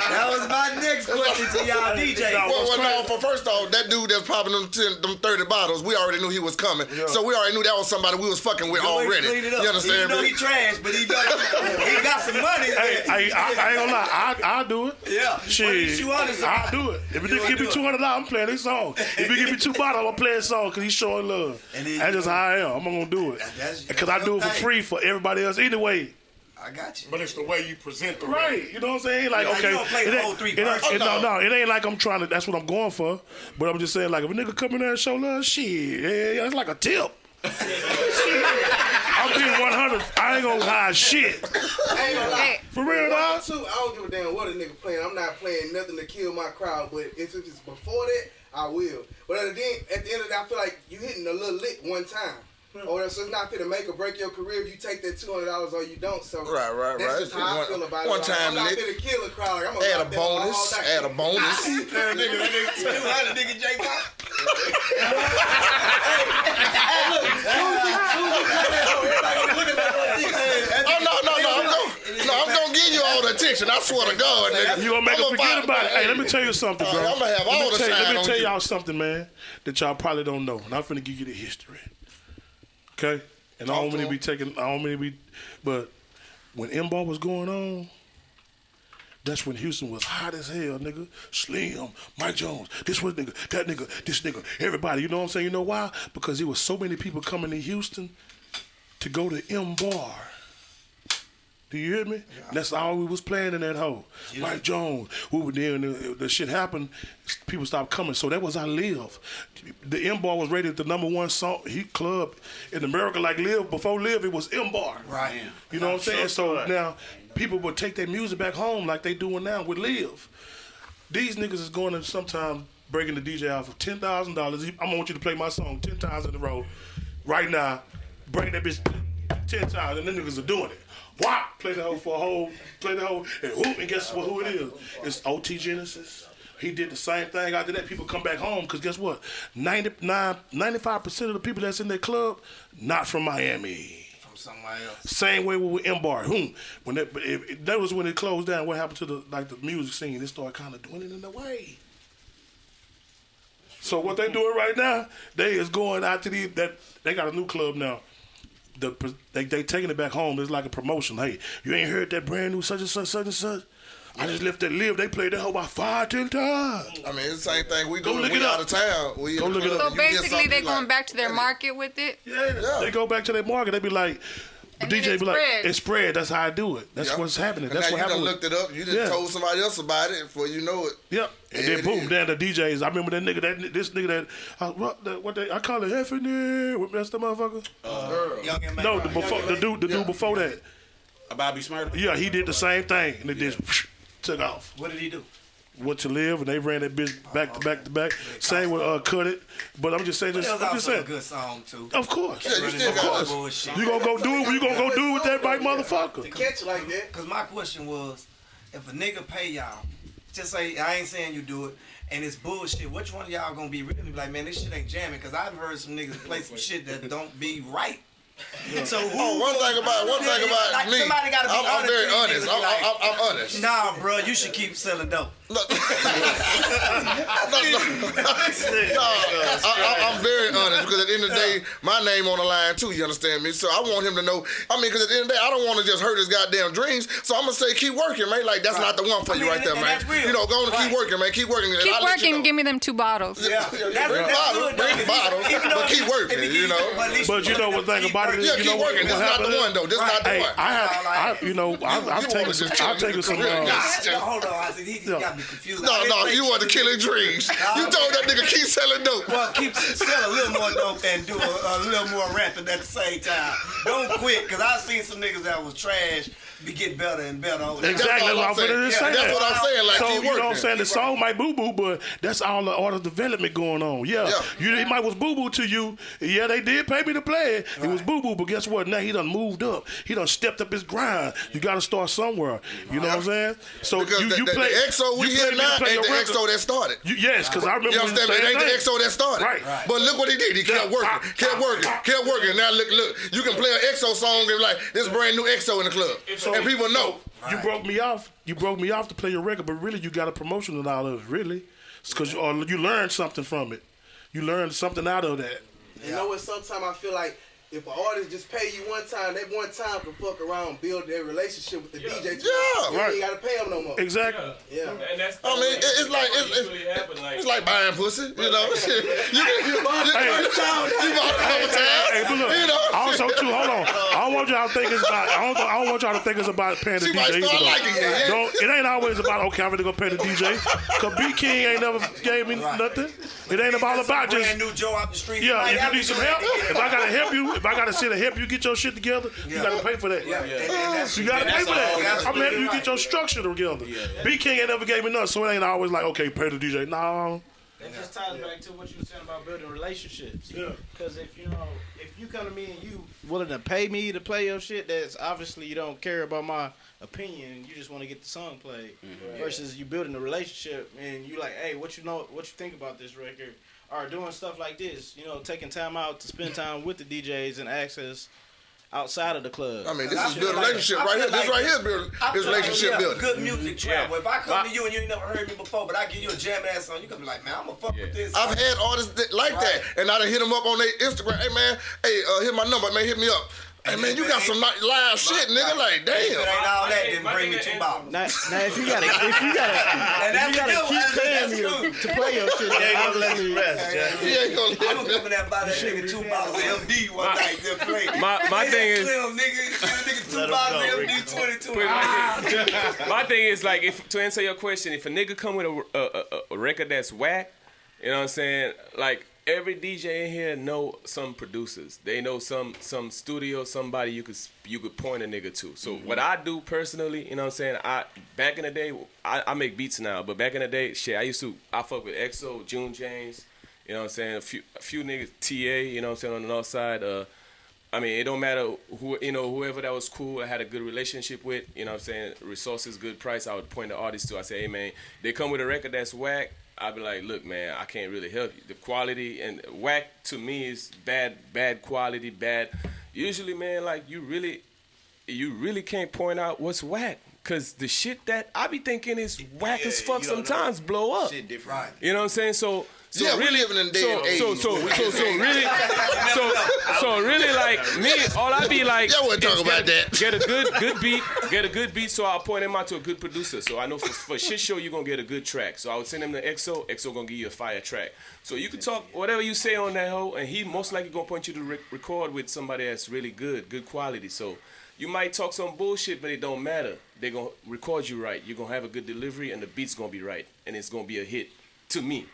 That was my next question to y'all DJ. Well, first off, that dude that's popping them 30 bottles, we already knew he was coming. Yeah. So we already knew that was somebody we was fucking with already. You understand? You know he trash, but he got some money. Hey, I ain't gonna lie, I'll do it. Yeah. Shit, I'll do it. If a nigga give me $200, I'm playing this song. If he give me 2 bottles, I'm gonna play his song because he's showing love. That's just how I am. I'm gonna do it. Because I do it for free for everybody else anyway. I got you. But it's the way you present the right. You know what I'm saying? Like, okay, you don't play the whole 3 parts. No, it ain't like I'm trying to. That's what I'm going for. But I'm just saying, like, if a nigga come in there and show love, shit, yeah, it's like a tip. I'm being 100. I ain't gonna hide shit. I ain't gonna lie. For real, dog? I don't give a damn what a nigga playing. I'm not playing nothing to kill my crowd, but if it's before that, I will. But at the end of the day, I feel like you hitting a little lick one time. Or so it's not fit to make or break your career if you take that $200 or you don't. So right. That's just how I feel about it. One time I'm not lick. fit to kill a crowd. Like, I'm Add a gonna bonus. Add a bonus. Nigga J Pop. I'm gonna give you all the attention. I swear to God, nigga. You gonna make them forget about it. Hey, let me tell you something, bro. I'm gonna have all the time. Let me tell y'all something, man, that y'all probably don't know. And I'm finna give you the history. Okay? And I don't mean to be, but when M-Ball was going on, that's when Houston was hot as hell, nigga. Slim, Mike Jones, this was nigga, that nigga, this nigga, everybody. You know what I'm saying? You know why? Because there was so many people coming to Houston to go to M-Bar. Do you hear me? Yeah. That's all we was playing in that hole. Yeah. Mike Jones, we were there, and the shit happened. People stopped coming, so that was our Live. The M-Bar was rated the #1 song club in America. Like Live, before Live, it was M-Bar. Right. You know what I'm saying? So now people would take their music back home like they doing now with Live. These niggas is going to sometimes breaking the DJ out for $10,000. I want you to play my song 10 times in a row. Right now, break that bitch 10 times, and them niggas are doing it. Whop! Play the whole, and whoop, and guess who it is? It's OT Genesis. He did the same thing. After that, people come back home, because guess what? 95% of the people that's in that club, not from Miami. From somewhere else. Same way with M-Bar. When that was when it closed down. What happened to the music scene? It started kind of dwindling away. So what they doing right now, they is going out to they got a new club now. They taking it back home. It's like a promotion. Hey, you ain't heard that brand new such and such, such and such? I just left that Live. They played that whole about 5-10 times. I mean, it's the same thing we do when we out of town. Go look it up. So basically, they going back to their market with it? Yeah. They go back to their market. They be like, the DJ be like, it's spread. That's how I do it. That's what's happening. That's what happened. You done looked it up. You just told somebody else about it before you know it. Yep. And then boom, then the DJs. I remember this nigga I call it Heffany. That's the motherfucker. No, the dude before that. Bobby Smurda. Yeah, he did the same thing, and it just took off. What did he do? Went to Live, and they ran that bitch back to back. Same with Cut It. But I'm just saying, I'm just saying. A good song too. Of course. Yeah, you still got bullshit. You gonna go do it? You gonna go do it with that white motherfucker? To catch like that. Cause my question was, if a nigga pay y'all, just say I ain't saying you do it, and it's bullshit. Which one of y'all gonna be really like, man, this shit ain't jamming? Cause I've heard some niggas play some shit that don't be right. So one thing about like me, somebody gotta be I'm very honest. I'm honest. Nah, bro, you should keep selling dope. I'm very honest because at the end of the day, my name on the line too. You understand me? So I want him to know. I mean, because at the end of the day, I don't want to just hurt his goddamn dreams. So I'm gonna say, keep working, man. Like that's not the one for you right there, man. You know, go on and keep working, man. Keep working. Keep working. Give me them 2 bottles. Yeah, bring bottles, but keep working. You know. But you know what thing about it is, yeah, keep working. This not the one though. This not the one. I've taken some. Hold on, I said he got me confused. No, you want the killing dreams. You told that nigga keep selling dope. Well, keep selling a little more dope and do a little more rapping at the same time. Don't quit, because I've seen some niggas that was trash be getting better and better. Exactly, that's what I'm saying. That's what I'm saying. Like, so keep you know working. what I'm saying? The song might boo-boo, but that's all the art of development going on. Yeah. It might was boo-boo to you. Yeah, they did pay me to play it. It was boo-boo, but guess what? Now he done moved up. He done stepped up his grind. You got to start somewhere. You know what I'm saying? So because you play the EXO we hear now ain't the EXO that started. Yes, because I remember. You understand? It ain't the EXO that started. Right. But look what he did. He kept working. Kept working. Now look. You can play an EXO song and be like, this brand new EXO in the club. And people know. You broke me off. You broke me off to play your record, but really you got a promotion and all of it. Really, it's because you learned something from it. You learned something out of that. You know what? Sometimes I feel like if an artist just pay you one time, they one time can fuck around and build their relationship with the DJ. You ain't gotta pay them no more. Exactly. Yeah. And that's I mean, it's like buying pussy. You know, you bought it a couple times. Hey, but look, you know. also too, hold on. I don't want want y'all to think it's about. I don't want y'all to think it's about paying the She might DJ. start liking it. Don't. It ain't always about okay. I'm gonna go pay the DJ. Cause B King ain't never gave me nothing. It ain't all about just. Brand new Joe out the street. Yeah, if you need some help, if I gotta help you, if I gotta sit and help you get your shit together, you gotta pay for that. You gotta pay for that. I'm helping you get your structure together. B King ain't never gave me nothing, so it ain't always like okay, pay the DJ. No. That just ties back to what you were saying about building relationships. Yeah. Because if you come to me and you willing to pay me to play your shit, that's obviously you don't care about my opinion. You just want to get the song played. Mm-hmm. Versus you building a relationship and you like, hey, what you think about this record? Or doing stuff like this, taking time out to spend time with the DJs and access outside of the club. I mean, this is building relationship right here. This right here is relationship building. Good music travel. If I come to you and you ain't never heard me before, but I give you a jam ass song, you gonna be like, man, I'm gonna fuck with this. I've had artists like that, and I done hit them up on their Instagram. Hey man, here's my number, man. Hit me up. Hey man, you got some live shit, nigga. Like, damn. If it ain't all that, then bring me 2 bottles. Now if you gotta keep paying me to play your shit, you ain't gonna let me rest. You ain't gonna let me. I'm gonna come in there and buy that nigga 2 bottles of MD one night. Then play. My thing is, nigga 2 bottles of MD 22. My thing is like, to answer your question, if a nigga come with a record that's whack, you know what I'm saying, like. Every DJ in here know some producers. They know some studio, somebody you could point a nigga to. So what I do personally, you know what I'm saying, back in the day, I make beats now, but back in the day, shit, I fuck with EXO, June James, you know what I'm saying, a few niggas, TA, you know what I'm saying, on the north side. I mean, it don't matter whoever that was cool, I had a good relationship with, you know what I'm saying, resources, good price, I would point the artist to. I say, hey man, they come with a record that's whack, I'd be like, look, man, I can't really help you. The quality and whack to me is bad quality, bad. Usually, man, like you really can't point out what's whack. Cause the shit that I be thinking is whack as fuck sometimes blow up. Shit different. You know what I'm saying? So yeah, really, we living in day and age. So really, like me, all I be like, yeah, we'll talk about that. Get a good beat. So I'll point him out to a good producer. So I know for shit show you're gonna get a good track. So I would send him to EXO. EXO gonna give you a fire track. So you can talk whatever you say on that hoe, and he most likely gonna point you to record with somebody that's really good quality. So you might talk some bullshit, but it don't matter. They're gonna record you right. You're gonna have a good delivery, and the beat's gonna be right, and it's gonna be a hit. To me.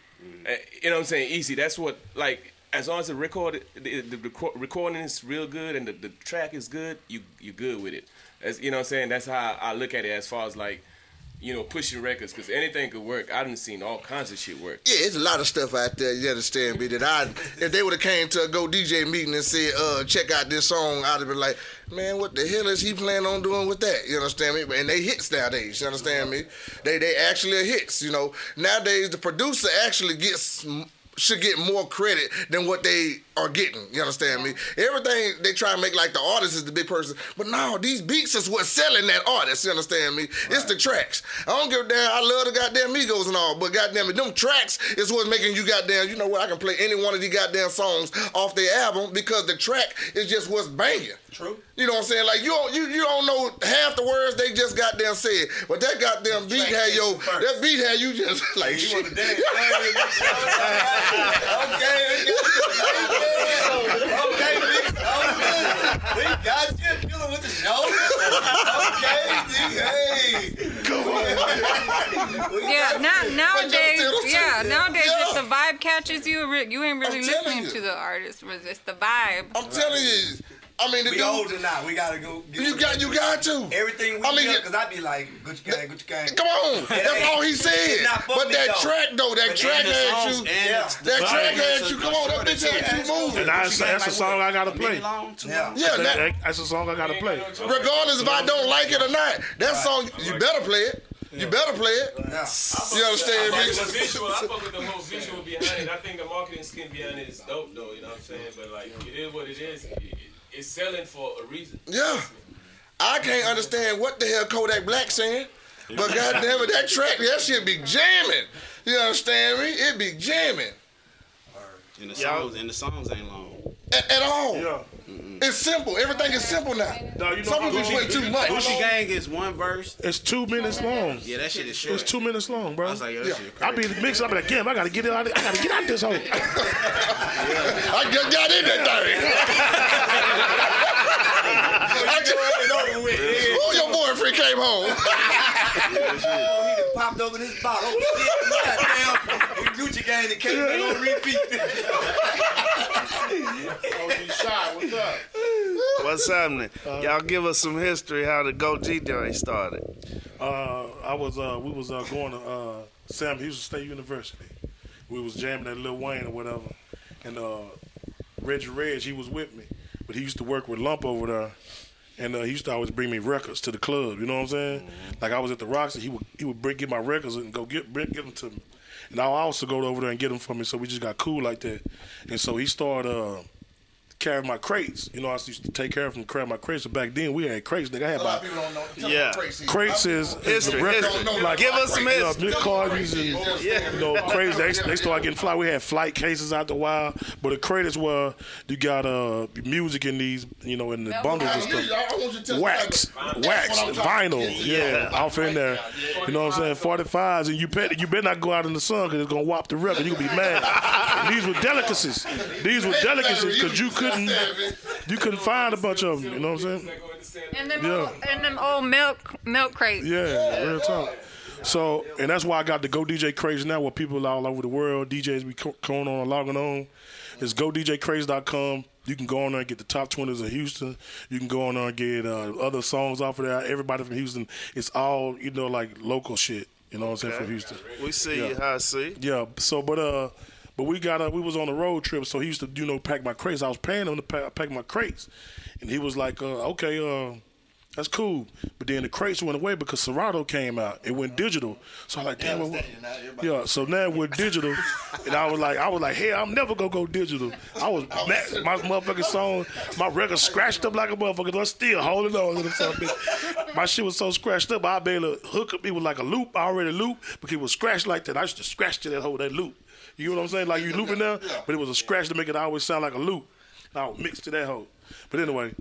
You know what I'm saying? Easy. That's what, like, as long as the recording is real good and the track is good, you good with it. You know what I'm saying? That's how I look at it as far as, like, pushing records, because anything could work. I done seen all kinds of shit work. Yeah, it's a lot of stuff out there, you understand me, that if they would have came to a Go DJ meeting and said, check out this song, I'd have been like, man, what the hell is he planning on doing with that? You understand me? And they hits nowadays, you understand me? They actually are hits, Nowadays, the producer actually should get more credit than what they are getting. You understand me? Everything they try to make like the artist is the big person, but no, these beats is what's selling that artist. You understand me? Right. It's the tracks. I don't give a damn. I love the goddamn Migos and all, but goddamn it, them tracks is what's making you goddamn. You know what? I can play any one of these goddamn songs off their album because the track is just what's banging. True. You know what I'm saying? Like you don't know half the words they just goddamn said, but that goddamn beat had you just like you shit. Want to dance? We got you dealing with the show. Come on. Nowadays, if the vibe catches you, you ain't really listening to the artist. It's the vibe. I'm telling you. I mean, we older now. We gotta go. You got to. Everything we do, because I be like, Gucci gang. Come on. That's all he said. But that track, though, that track had you. That track had you. Come on, that bitch had you moving. That's the song I gotta play. Yeah, that's the song I gotta play. Regardless if I don't like it or not, that song, you better play it. You better play it. Yeah. You understand me? I fuck with the whole visual behind it. I think the marketing scheme behind it is dope, though. You know what I'm saying? But like, it is what it is. It's selling for a reason. Yeah. I can't understand what the hell Kodak Black saying, but goddamn it, that track, that shit be jamming. You understand me? It be jamming. And the songs ain't long. At all. Yeah. It's simple. Everything is simple now. No, some people play too much. Gucci Gang is one verse. It's 2 minutes long. Yeah, that shit is short. It's 2 minutes long, bro. I was like, yo, that shit I be mixing up again. I gotta get it out. I gotta get out this hole. I just got in that thing. Oh, he just popped open his bottle. Oh, shit. Goddamn. Gucci gang that came on repeat. What's up? What's happening? Y'all give us some history how the Go DJ started. We was going to Sam Houston State University. We was jamming at Lil Wayne or whatever, and Reggie Reg, he was with me, but he used to work with Lump over there, and he used to always bring me records to the club. You know what I'm saying? Like I was at the Roxy, he would get my records and go get them to me, and I also go over there and get them for me. So we just got cool like that, and so he started. Carry my crates. You know, I used to take care of them, carry my crates. So back then, we had crates. Nigga, I had about... Crates is history. Like, give us some history. Mick Cardi's and, you know, crates. They started getting fly. We had flight cases out the wild. But the crate is where you got music in these, you know, in the bundles and stuff. Wax, vinyl. Yeah, off in there. You know what I'm saying? 45s. And you better not go out in the sun because it's going to whop the record. You'll be mad. And these were delicacies. Because you couldn't find a bunch of them. You know what I'm saying? And them old milk crates. Yeah, real talk. So, and that's why I got the Go DJ Craze now, where people all over the world, DJs be going on and logging on. It's GoDJCraze.com. You can go on there and get the top 20s of Houston. You can go on there and get other songs off of there. Everybody from Houston. It's all, you know, like local shit. You know what I'm saying, from Houston. We see you, how I see. Yeah, so, but we we was on a road trip, so he used to, you know, pack my crates. I was paying him to pack my crates. And he was like, okay, that's cool. But then the crates went away because Serato came out. It went digital. So I'm like, damn. Yeah, so now we're digital. And I was like, hey, I'm never going to go digital. I was mad. My motherfucking song, my record scratched up like a motherfucker. I'm still holding on to something. My shit was so scratched up, I'd be able to hook up. It was like a loop. I already looped, but it was scratched like that. I used to scratch to that loop. You know what I'm saying? Like you looping there, but it was a scratch to make it always sound like a loop. And I would mix to that hoe. But anyway,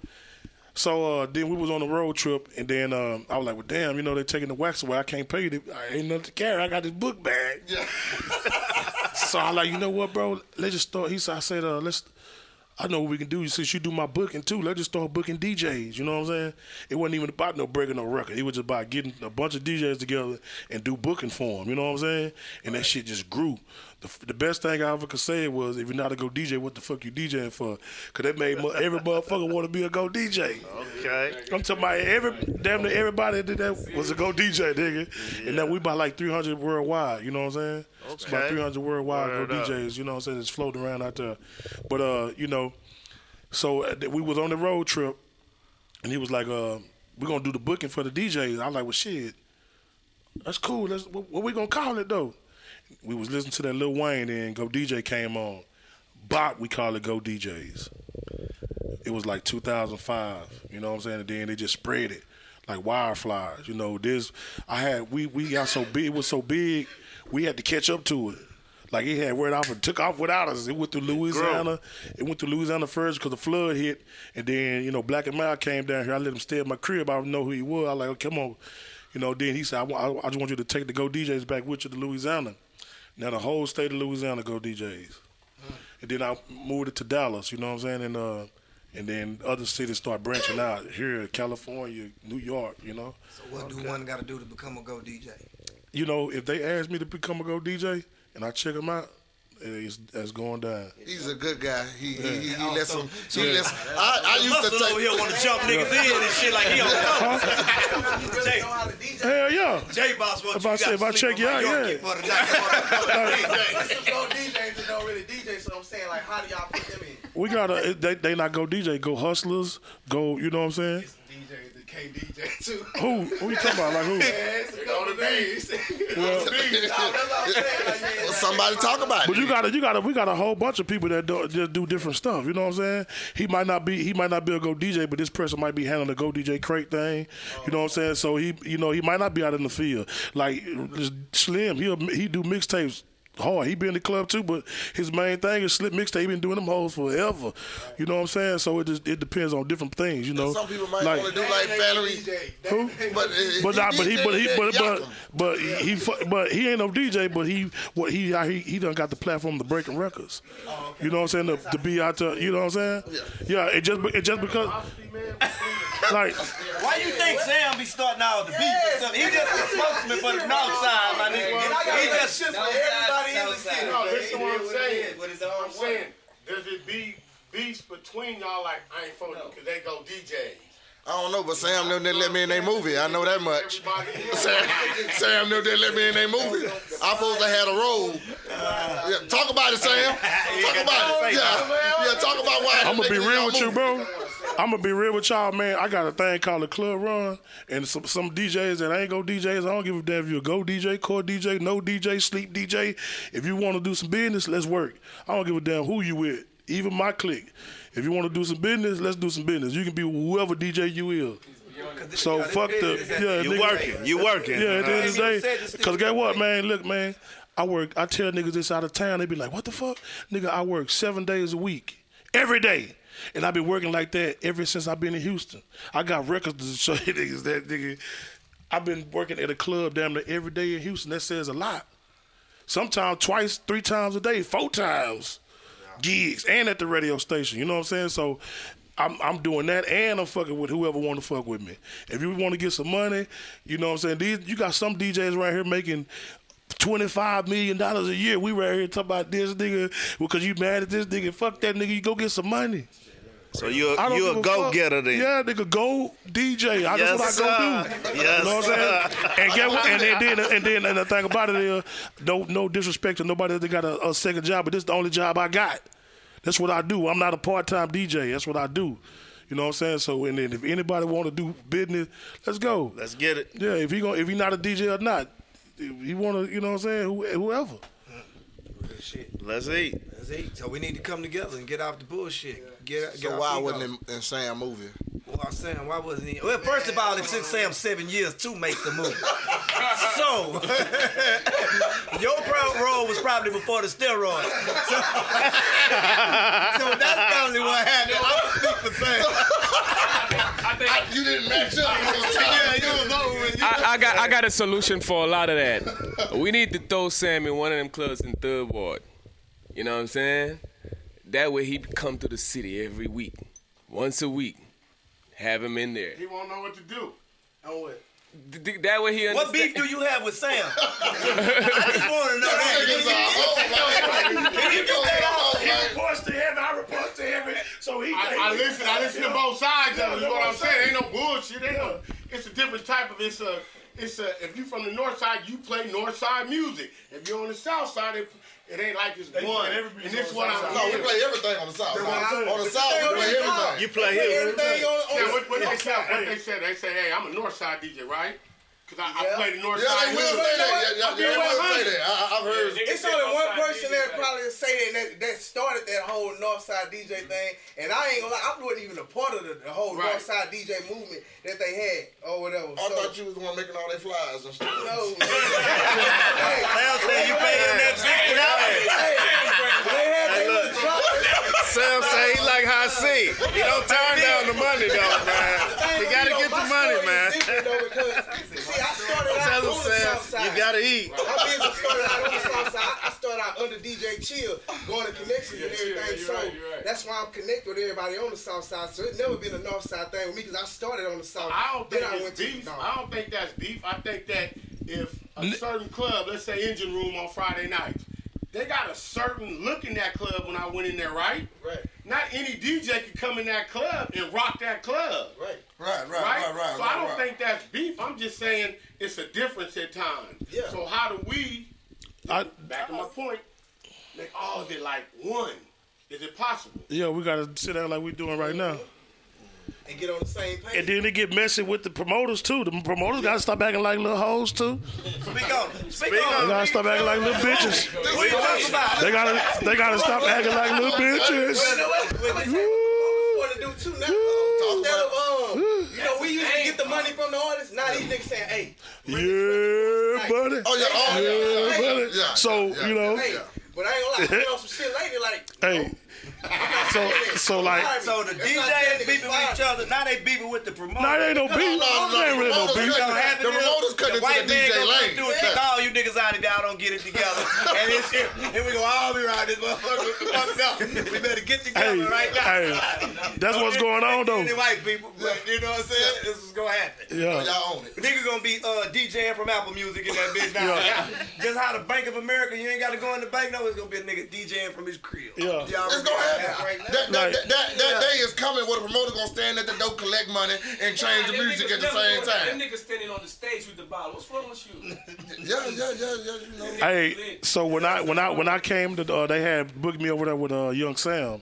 so then we was on a road trip, and then I was like, well, damn, you know, they're taking the wax away. I can't pay you. I ain't nothing to carry. I got this book bag. Yeah. So I'm like, you know what, bro? Let's just start. I said, I know what we can do. Since you do my booking too, let's just start booking DJs. You know what I'm saying? It wasn't even about no breaking no record. It was just about getting a bunch of DJs together and do booking for them. You know what I'm saying? And that shit just grew. The best thing I ever could say was, if you're not a Go DJ, what the fuck you DJing for? Because that made every motherfucker want to be a Go DJ. Okay. I'm talking about damn near everybody that did that was a Go DJ, nigga. Yeah. And now we about like 300 worldwide. You know what I'm saying? Okay. It's about 300 worldwide Go DJs. You know what I'm saying? It's floating around out there. But, you know, so we was on the road trip, and he was like, we're going to do the booking for the DJs. I was like, well, shit, that's cool. What we going to call it, though? We was listening to that Lil Wayne, and Go DJ came on. Bot, we call it Go DJs. It was like 2005, you know what I'm saying? And then they just spread it like wildfires. You know, we got so big, it was so big, we had to catch up to it. Like it had word off and took off without us. It went through Louisiana. It went through Louisiana first because the flood hit, and then, you know, Black and Mild came down here. I let him stay at my crib. I didn't know who he was. I was like, oh, come on. You know, then he said, I just want you to take the Go DJs back with you to Louisiana. Now the whole state of Louisiana Go DJs. And then I moved it to Dallas, you know what I'm saying? And then other cities start branching out. Here, California, New York, you know. So what do one got to do to become a Go DJ? You know, if they ask me to become a Go DJ and I check them out, it's going down. He's a good guy. He lets them. I used to take. Over here want to jump niggas in and shit like he on the Jay. Hell yeah. Jay boss, what if I check you out, yeah. This is Go DJs that don't really DJ, so I'm saying, like, how do y'all put them in? We gotta. They not Go DJ. Go hustlers. Go. You know what I'm saying? DJs that can't DJ too. Who you talking about? Like who? Yeah, it's a couple of names. Well, somebody talk about it. But we got a whole bunch of people that just do different stuff. You know what I'm saying? He might not be a Go DJ, but this person might be handling the Go DJ crate thing. You know what I'm saying? So he might not be out in the field. Like Slim, he do mixtapes. Hard. He be in the club too, but his main thing is slip mixtape. He been doing them hoes forever. You know what I'm saying? So it depends on different things. You know, some people might want to do like Valerie. Who? But he ain't no DJ. But he done got the platform to breaking records. You know what I'm saying? To be out there. You know what I'm saying? Yeah. It just because. Like, why you think Sam be starting all the beef and stuff? He just a spokesman for the north side, my nigga. He just everybody in the city. No, listen what I'm saying. I'm saying, does it be beefs between y'all like I ain't for because they go DJ? I don't know, but Sam knew they let me in their movie. I know that much. Sam knew they let me in their movie. I'm supposed to have a role. Yeah, talk about it, Sam. Talk about it. Yeah, talk about why. I'm gonna be real with you, bro. I'm gonna be real with y'all, man. I got a thing called the Club Run, and some DJs that ain't go DJs. I don't give a damn if you a go DJ, core DJ, no DJ, sleep DJ. If you want to do some business, let's work. I don't give a damn who you with, even my clique. If you want to do some business, let's do some business. You can be whoever DJ you is. So fuck the You working. Yeah, at the end of the day, because guess what, man? Look, man, I tell niggas this out of town. They be like, what the fuck? Nigga, I work 7 days a week, every day. And I've been working like that ever since I've been in Houston. I got records to show you niggas that, nigga. I've been working at a club damn near every day in Houston. That says a lot. Sometimes twice, 3 times a day, 4 times. Gigs and at the radio station, you know what I'm saying? So I'm doing that, and I'm fucking with whoever want to fuck with me. If you want to get some money, you know what I'm saying? You got some DJs right here making $25 million a year. We right here talking about this nigga because you mad at this nigga. Fuck that nigga. You go get some money. So you a go-getter then? Yeah, nigga, go DJ. That's what I go do. Yes, you know what I'm saying? And get what? And then the thing about it is, no disrespect to nobody that got a second job, but this is the only job I got. That's what I do. I'm not a part-time DJ. That's what I do. You know what I'm saying? So, and then if anybody want to do business, let's go. Let's get it. Yeah, if he not a DJ or not, if he want to, you know what I'm saying? Whoever. Shit. Let's eat. So we need to come together and get off the bullshit. So why wasn't in Sam movie? Well, Sam, why wasn't he? Well, first of all, it took Sam 7 years to make the movie. So your role was probably before the steroids. So that's probably what happened. I would speak for Sam. You didn't match up. I got a solution for a lot of that. We need to throw Sam in one of them clubs in Third Ward. You know what I'm saying? That way he come to the city every week, once a week. Have him in there. He won't know what to do. Oh, what? That way he understand. What beef do you have with Sam? I just want to know that. Can you get that off? He reports to him, I report to him. So I listen to both sides of it. Is what I'm saying. Ain't no bullshit. It's a different type of. It's a. If you from the north side, you play north side music. If you're on the south side, it ain't like it's one. And this is what I'm. No, we play everything on the south side. On the south, we play everything. You play everything What they say? They say, hey, I'm a north side DJ, right? Because I play the north side. Yeah, they will say that. They will say that. I've heard. It's only one person that probably say that started that whole north side DJ thing, and I ain't gonna lie, I wasn't even a part of the whole north side DJ movement that they had or whatever. I thought you was the one making all their flyers and stuff. No. Sam said you paid him that $60. Sam say he like high C. He don't turn down the money though, man. He gotta get the money, man. See, I started out on the south side. You gotta eat. I started out on the south side. I started out under DJ Chill, going to connections and everything. So that's why I'm connected with everybody on the south side. So it's never been a north side thing with me because I started on the south. I don't think it's beef. I don't think that's beef. I think that if a certain club, let's say Engine Room on Friday nights, they got a certain look in that club when I went in there, right? Right. Not any DJ could come in that club and rock that club. Right. So I don't think that's beef. I'm just saying it's a difference at times. Yeah. So how do we, back to my point, make all of it like one? Is it possible? Yeah, we got to sit down like we doing right now. And get on the same page. And then they get messy with the promoters too. The promoters got to stop acting like little hoes too. Speak on. They got to stop acting like little bitches. They got to stop acting like little bitches. What to do too now? Instead of we used to get the money from the artists. Now these niggas saying, "Hey, yeah, buddy. Oh yeah, buddy." Yeah. So you know. Hey, but I ain't gonna lie, I on some shit lately like. Hey. So the DJs beefing with each other. Now they beefing with the promoters. Nah, they ain't no beef. No. There ain't really no beef. The promoters cutting into white the man DJ gonna lane. do it, kick all you niggas out if y'all don't get it together. And it's here we go all be around this motherfucker fucked up. We better get together right now. Hey, that's what's going on though. Any white people, but you know what I'm saying? This is gonna happen. Yeah. Y'all own it. Nigga gonna be DJing from Apple Music in that bitch now. Just how the Bank of America, you ain't gotta go in the bank. No, it's gonna be a nigga DJing from his crib. Yeah. It's gonna happen. That day is coming where the promoter gonna stand at the door, collect money, and change the music at the same time. Them niggas standing on the stage with the bottle. What's wrong with you? Yeah. You know. Hey, so when I came to, they had booked me over there with Young Sam.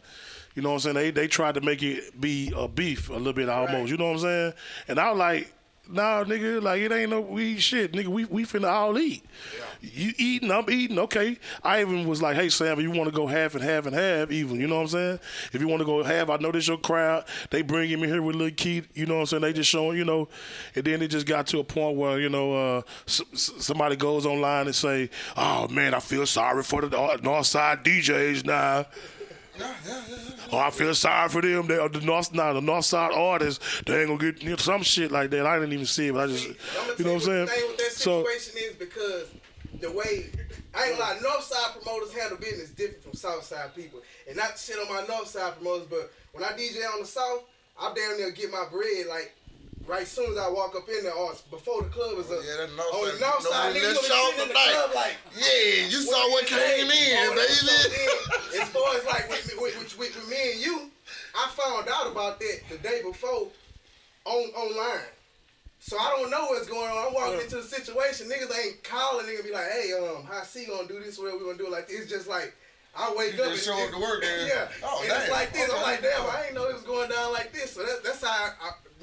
You know what I'm saying? They tried to make it be a beef a little bit almost. Right. You know what I'm saying? And I was like, nah, nigga, like it ain't no we shit, nigga. We finna all eat. Yeah. You eating, I'm eating. Okay. I even was like, hey Sam, if you want to go half and half and half, even. You know what I'm saying? If you want to go half, I know this your crowd. They bring him in here with Lil Keith. You know what I'm saying? They just showing, you know. And then it just got to a point where you know somebody goes online and say, oh man, I feel sorry for the Northside DJs now. Yeah. Oh, I feel sorry for them. They are the North Side artists. They ain't gonna get some shit like that. I didn't even see it, but I just, you know what I'm saying? The thing with that situation is because the way I ain't gonna lie, North Side promoters handle business different from South Side people. And not to shit on my North Side promoters, but when I DJ on the South, I damn near get my bread like right as soon as I walk up in there, or before the club is up. Yeah, that's on the North Side, niggas let's gonna show be sitting in the tonight. club like, yeah, you saw what came in, baby. So as far as like with me and you, I found out about that the day before online. So I don't know what's going on. I'm walking into the situation. Niggas ain't calling. Niggas be like, hey, how C gonna do this? Whatever we gonna do it like this? It's just like I wake up and show up to work. Yeah. Oh, and it's like this. I'm like, damn, I ain't know it was going down like this. So that's how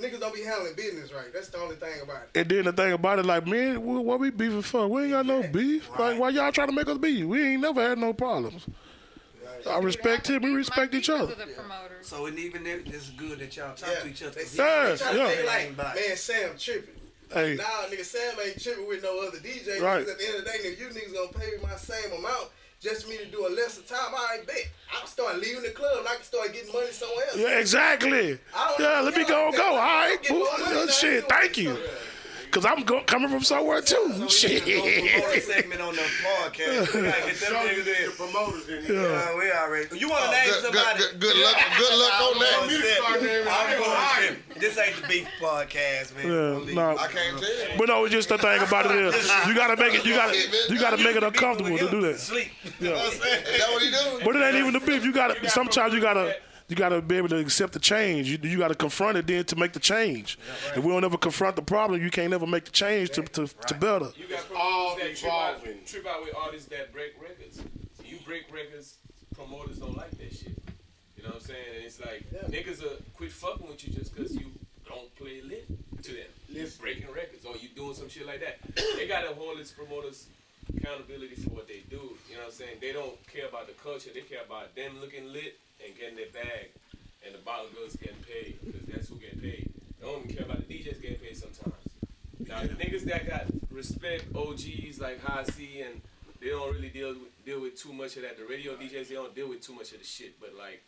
niggas don't be handling business right. That's the only thing about it. And then the thing about it, like, man, what we beefing for? We ain't got no beef. Right. Like, why y'all trying to make us beef? We ain't never had no problems. I respect him. We respect each other. So and even if it's good that y'all talk to each other. They like, man, Sam tripping. Hey. Nah, nigga, Sam ain't tripping with no other DJ. Right. Because at the end of the day, nigga, you niggas gonna pay me my same amount just for me to do a lesser time. I ain't bet. I'm starting leaving the club and I can start getting money somewhere else. Yeah, exactly. Yeah, let me go. All right. Shit, thank you. Because I'm coming from somewhere too. Shit. Promoter segment on the podcast. We gotta get them niggas in. Promoters in here. Yeah, we already. You want to name somebody? Good luck on that. This ain't the beef podcast, man. Yeah, no. I can't tell you. But no, it's just the thing about it is you gotta make it. You gotta make it uncomfortable to do that. Sleep. Yeah. Is that what he doing? But it ain't even the beef. Sometimes you gotta be able to accept the change. You gotta confront it then to make the change. Yeah, right. If we don't ever confront the problem, you can't never make the change to better. You got promoters that trip out with artists that break records. You break records, promoters don't like that shit. You know what I'm saying? And it's like niggas will quit fucking with you just because you don't play lit to them. You're breaking records or you doing some shit like that. They gotta hold its promoters accountability for what they do. You know what I'm saying? They don't care about the culture. They care about them looking lit and getting their bag, and the bottle girls getting paid, because that's who getting paid. They don't even care about the DJs getting paid sometimes. Now, the niggas that got respect, OGs like High C, and they don't really deal with too much of that. The radio DJs, they don't deal with too much of the shit, but like,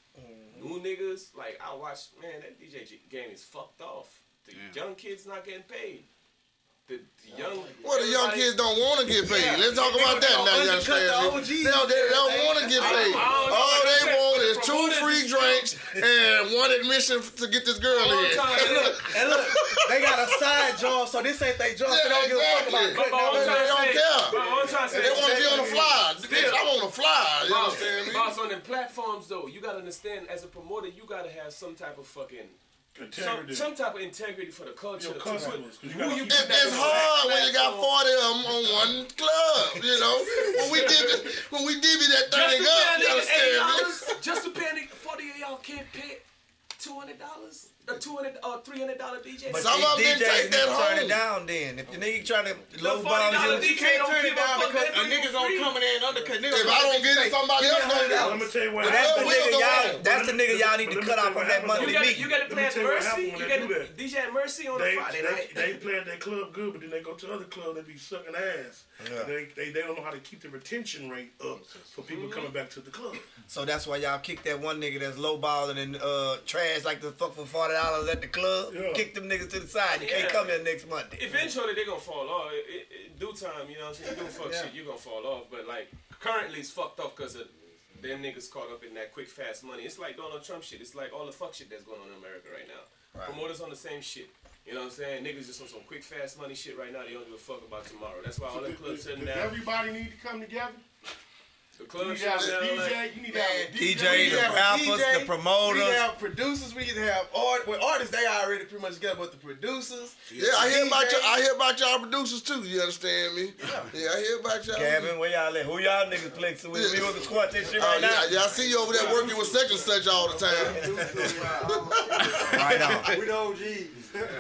new niggas, like, I watch, man, that DJ game is fucked off. The young kids not getting paid. The young... Well, the young kids don't want to get paid. Let's talk about that now, you understand? They don't want to get paid. All they want is 2 free drinks and 1 admission to get this girl in. And look, they got a side job, so this ain't their job. They don't give a fuck about it. They don't care. They want to be on the fly. Bitch, I'm on the fly. You understand me? Boss, on them platforms, though, you got to understand, as a promoter, you got to have some type of fucking... Some type of integrity for the culture. It's hard when you got 40 of them on one club, you know. When we divvy that thing up, you understand me? Just to pay 40 of y'all can't pay $200, a $200 or $300 DJ. But some of them didn't take that home. Turn it down then. If the nigga trying to lowball you can't turn it down because a nigga gonna come in there and undercut. If I don't get it, somebody else gonna get it. Let me tell you what. That's the nigga y'all need to cut off on that monthly meeting. You got to play at Mercy. You got to DJ at Mercy on a Friday night. They play at that club good, but then they go to other clubs that be sucking ass. Yeah. They don't know how to keep the retention rate up for people coming back to the club. So that's why y'all kick that one nigga that's lowballing and trash cash like the fuck for $40 at the club. Yeah. Kick them niggas to the side. You can't come here next Monday. Eventually, they're gonna fall off. In due time, you know what I'm saying? You doing fuck shit, you're gonna fall off. But like, currently, it's fucked up because of them niggas caught up in that quick, fast money. It's like Donald Trump shit. It's like all the fuck shit that's going on in America right now. Right. Promoters on the same shit. You know what I'm saying? Niggas just on some quick, fast money shit right now. They don't give a fuck about tomorrow. That's why all the clubs sitting Does down. everybody need to come together? The club You need shit to have down. a DJ. Like, You need to have a DJ, DJ. the rappers, the promoters. We need to have producers. We need to have artists. They already pretty much together, but the producers. Yeah, I hear about y'all producers too. You understand me? Yeah, I hear about y'all. Gavin, where y'all at? Who y'all niggas play? So we want to squat that shit right now. Yeah, I see you over there working with such and such all the time. Right on. We the OGs.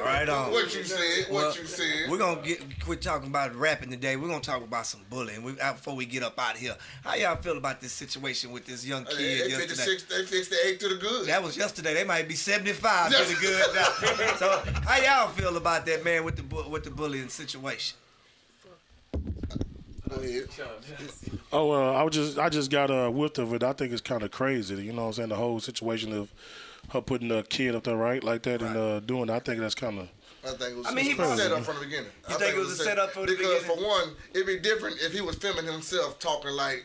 Right on. What you said? You said? We're gonna quit talking about rapping today. We're gonna talk about some bullying. Before we get up out of here, how y'all feel about this situation with this young kid They yesterday? they fixed the 8 to the good. That was yesterday. They might be 75 to the good now. So how y'all feel about that, man, with the bullying situation? Go ahead. Oh, I just got a whiff of it. I think it's kind of crazy. You know what I'm saying? The whole situation of her putting a kid up there right like that and doing. I think that's kind of. I think it was he a setup from the beginning. You think it was a setup from the beginning? Because for one, it'd be different if he was filming himself talking like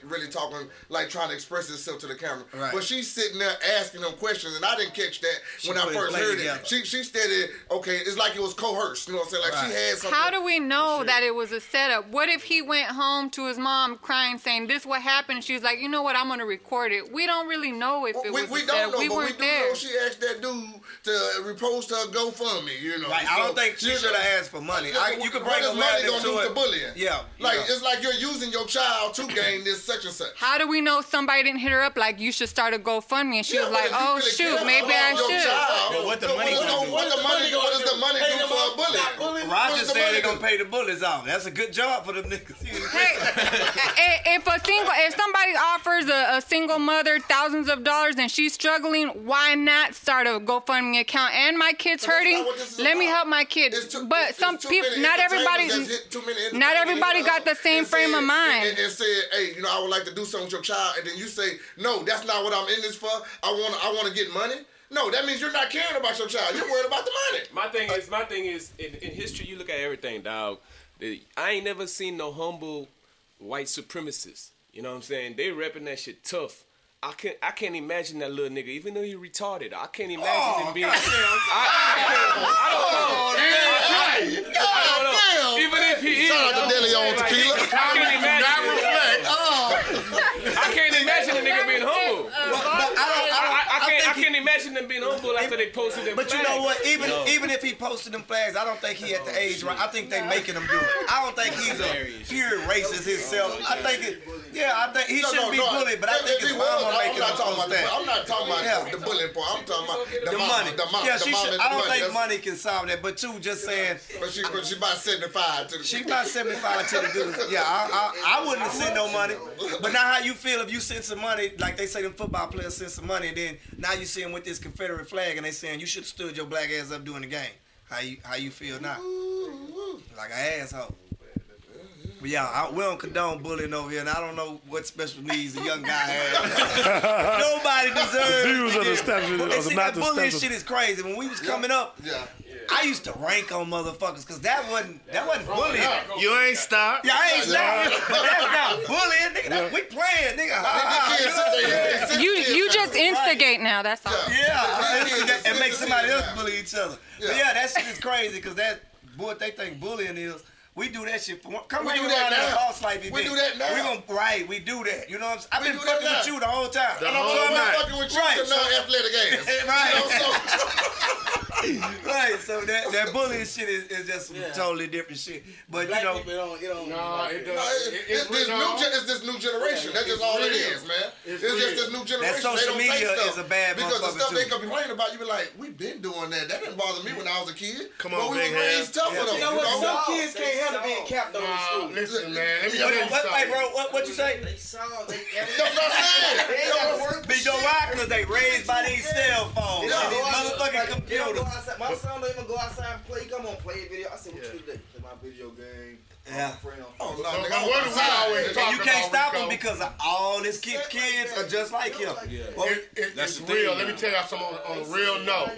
trying to express himself to the camera. Right. But she's sitting there asking him questions, and I didn't catch that when I first heard it. She stated, okay, it's like it was coerced. You know what I'm saying? Like she had something. How do we know that it was a setup? What if he went home to his mom crying, saying, "This what happened"? And she was like, "You know what? I'm gonna record it." We don't really know if it was we a don't setup. know, We but weren't we do there. know she asked that dude to repost her GoFundMe. You know, Like, I don't think she should have asked for money. You could bring what is money gonna do to to bullying? Yeah, like it's like you're using your child to gain this such and such. How do we know somebody didn't hit her up like you should start a GoFundMe? And she was but like, if you "Oh really shoot, care maybe I about your should." child, what does the money do for a bully? Roger said they're gonna pay the bullies off. That's a good job for them niggas. If somebody offers a single mother thousands of dollars and she's struggling, why not start a GoFundMe account? And my kid's hurting. Let me help my kid. But some people, not everybody got the same frame of mind. And said, hey, you know, I would like to do something with your child, and then you say, no, that's not what I'm in this for. I want to get money. No, that means you're not caring about your child. You're worried about the money. My thing is, in history, you look at everything, dog. I ain't never seen no humble white supremacists. You know what I'm saying? They repping that shit tough. I can't imagine that little nigga, even though he retarded. I can't imagine him being. I don't know. Even if he is. Shout out to Deli on tequila. I can't imagine the nigga being humble. I can't imagine them being humble after they posted them flags. But you know what? Even if he posted them flags, I don't think he at the age right. I think they making him do it. I don't think he's a pure racist himself. I think he shouldn't be bullied, but I think his mama making him post that. I'm not talking about the bullying part. I'm talking about the money. Yeah, I don't think money can solve that. But two, just saying. But she about 75 to the. She about 75 to the good. Yeah, I wouldn't have sent no money. But now, how you feel if you send some money, like they say them football players send some money, and then now you see them with this Confederate flag, and they saying you should have stood your black ass up during the game. How you feel now? Like an asshole. But yeah, we don't condone bullying over here, and I don't know what special needs a young guy has. Nobody deserves. Views of the statute and see, that bullying shit is crazy. When we was coming up, I used to rank on motherfuckers because that wasn't bullying. You ain't start. Yeah, I ain't start. But that's not bullying, nigga. We playing, nigga. You just instigate now. That's all. Yeah, and make somebody else bully each other. But yeah, that shit is crazy because what they think bullying is. We do that shit for come we bring do around that at a boss life event. We do that now. We do that. You know what I'm saying? I've been fucking with you the whole time. And I'm fucking with you to non-athletic ass. Right. You know, right. So that bullying shit is just some totally different shit. But Black you know, people it's this new generation. That's just all it is, man. It's just this new generation. That social media is a bad because the stuff too. they complain about, you be like, we been doing that. That didn't bother me when I was a kid. Come on, but we big was raised tougher though. You know what? Some kids can't handle being capped on in school. Listen, man. Let me tell you something. Hey, bro, what you say? They saw. That's what I'm saying. But you know why? Because they raised by these cell phones and these motherfucking computers. go outside. My son don't even go outside and play. Come on, play a video. I said, what you do today? Play my video game. Yeah. Oh, no, nigga, nigga, what do we always and talk you can't about, stop him because all his kids are just like him. Well, it's real. Let me tell y'all something on a real note.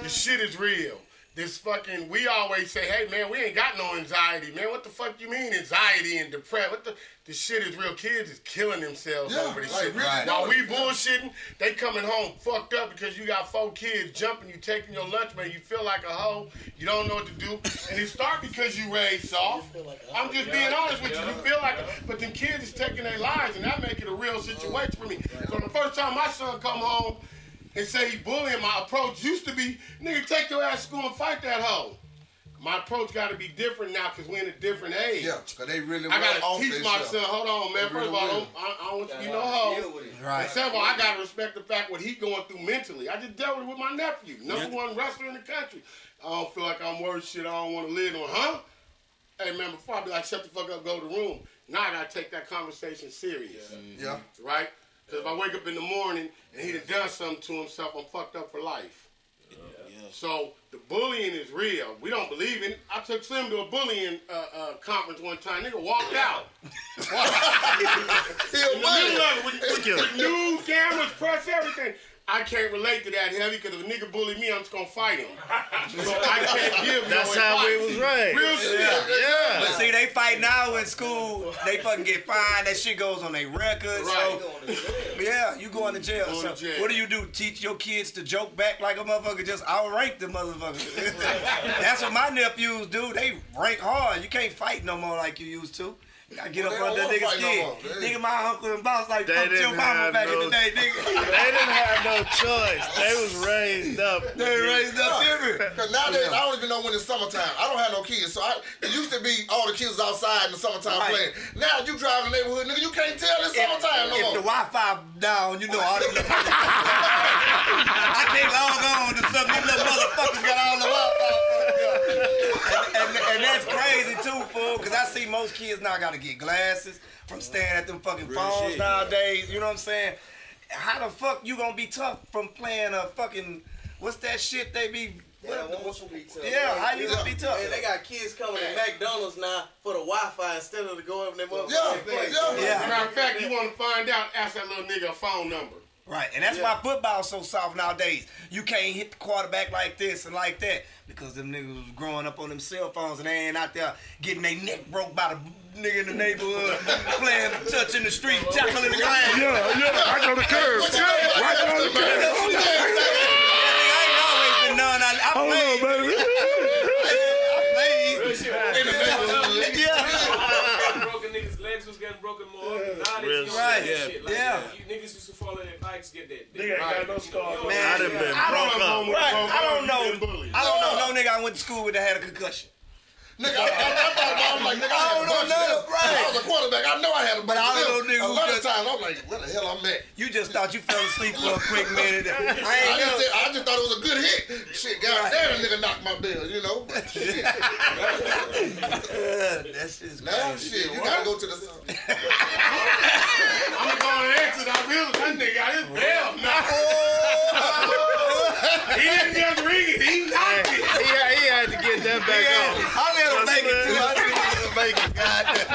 The shit is real. This fucking, we always say, hey man, we ain't got no anxiety, man. What the fuck you mean anxiety and depression? What the shit is real. Kids is killing themselves over this shit. Really While we bullshitting, they coming home fucked up because you got 4 kids jumping, you taking your lunch, man. You feel like a hoe. You don't know what to do. And it start because you raised soft. I'm just being honest with you. You feel like but them kids is taking their lives, and that make it a real situation for me. So the first time my son come home and say he bullying, my approach used to be, nigga, take your ass to school and fight that hoe. My approach got to be different now because we're in a different age. Yeah, because they really I got off to teach this my shit. son, hold on, man. First of all, I don't want you to be no hoe. Right. And second of all, I got to respect the fact what he going through mentally. I just dealt with my nephew, number one wrestler in the country. I don't feel like I'm worth shit. I don't want to live on, huh? Hey, man, before I be like, shut the fuck up, go to the room. Now I got to take that conversation serious. Yeah. Right? Because if I wake up in the morning and he done something to himself, I'm fucked up for life. So the bullying is real. We don't believe in it. I took Slim to a bullying conference one time. Nigga walked out. In the middle of it, with news, cameras, press, everything. I can't relate to that heavy because if a nigga bully me, I'm just gonna fight him. So I can't give That's no how advice. we was raised. Real shit. Yeah. But see, they fight now in school. They fucking get fined. That shit goes on their record. Right. So, yeah, you going to jail. Going So to jail. what do? Teach your kids to joke back like a motherfucker? Just outrank the motherfucker. That's what my nephews do. They rank hard. You can't fight no more like you used to. You gotta get up They don't under wanna niggas' fight no skin. more. Nigga, my uncle and boss like They fucked your didn't mama have back in no- the day, nigga. They didn't have no choice. They was raised up. They raised up different. Because nowadays, I don't even know when it's summertime. I don't have no kids. So it used to be all the kids was outside in the summertime Right. playing. Now you drive in the neighborhood, nigga, you can't tell it's summertime no If more. the Wi-Fi down, you know all them little I can't log on to something. These little motherfuckers got all the Wi-Fi. And that's crazy too, fool. Because I see most kids now got to get glasses from staring at them fucking phones nowadays. You know what I'm saying? How the fuck you gonna be tough from playing a fucking what's that shit they be? Yeah, how you gonna be tough? And they got kids coming to McDonald's now for the Wi-Fi instead of to go up in their motherfucking As a matter of fact, you want to find out, ask that little nigga a phone number. Right, and that's why football's so soft nowadays. You can't hit the quarterback like this and like that because them niggas was growing up on them cell phones and they ain't out there getting their neck broke by the nigga in the neighborhood playing touch in the street, tackling the ground. Yeah, right on the curb. Right on the curb. I ain't always been none. I played. Baby. In the neighborhood. Yeah. Broken niggas' legs was getting broken more. Now Real they right. shit like Yeah. that. You niggas used to fall in their bikes, get that. Nigga ain't got no scars. Man, I done been I broke up. don't know. Right. I don't know no nigga I went to school with that had a concussion. Nigga, I thought about it, like, nigga, I don't know nothing. I was a quarterback. I know I had a bunch But I don't know of nigga them. A who lot of just- times, I'm like, where the hell I'm at? You just thought you fell asleep for a quick minute. I just thought it was a good hit. Shit, goddamn, a nigga knocked my bell, you know? But shit. That's just Now, shit, you gotta go to the... I'm going to exit. I realized that nigga got his bell knocked. He didn't just ring it. He knocked it. He had to get that back on. I let him make it too. I let him make it. Goddamn.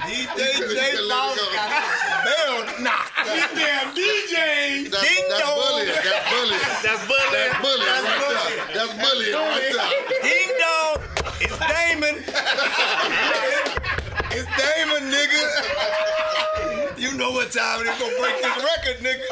DJ Boss got his bell knocked. You damn DJ. That's bullying. That's bullying. That's bullying. That's bullying right there. That's bullying right there. Ding dong. It's Damon. It's Damon, nigga. You know what time it is. Gonna break this record, nigga.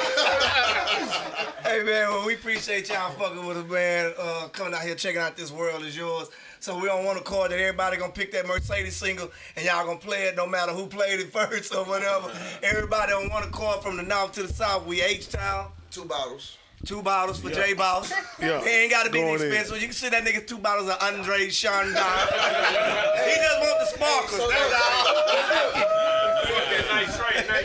Hey, man, well, we appreciate y'all fucking with us, man. Coming out here, checking out This World Is Yours. So we on one accord that everybody gonna pick that Mercedes single and y'all gonna play it no matter who played it first or whatever. Everybody on one accord from the north to the south. We H-Town. 2 bottles. 2 bottles for J Boss. Yeah. It ain't gotta be Going in. expensive. You can see that nigga 2 bottles of Andre Chandon. He just want the sparkles. That's all.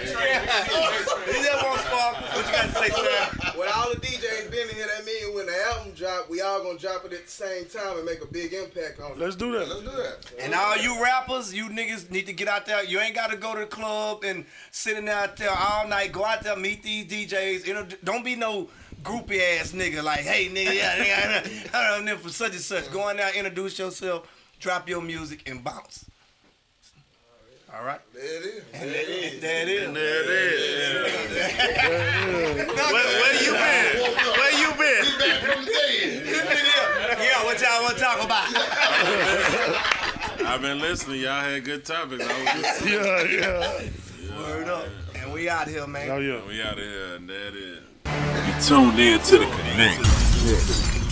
He just want sparkles. What you got to say, Sam? With all the DJs being in here, that means when the album drop, we all gonna drop it at the same time and make a big impact on it. Let's do that. Let's do that. And all you rappers, you niggas need to get out there. You ain't got to go to the club and sitting out there all night. Go out there, meet these DJs. You know, don't be no groupie ass nigga. Like, hey nigga, yeah, I don't know for such and such. Go on down, introduce yourself, drop your music, and bounce. All right. There it is. There it is. Where you been? Where you been? Yeah, what y'all want to talk about? I've been listening. Y'all had good topics. Yeah. Word up. And we out here, man. Oh, yeah. We out of here, and that is. You tuned in to the Connect.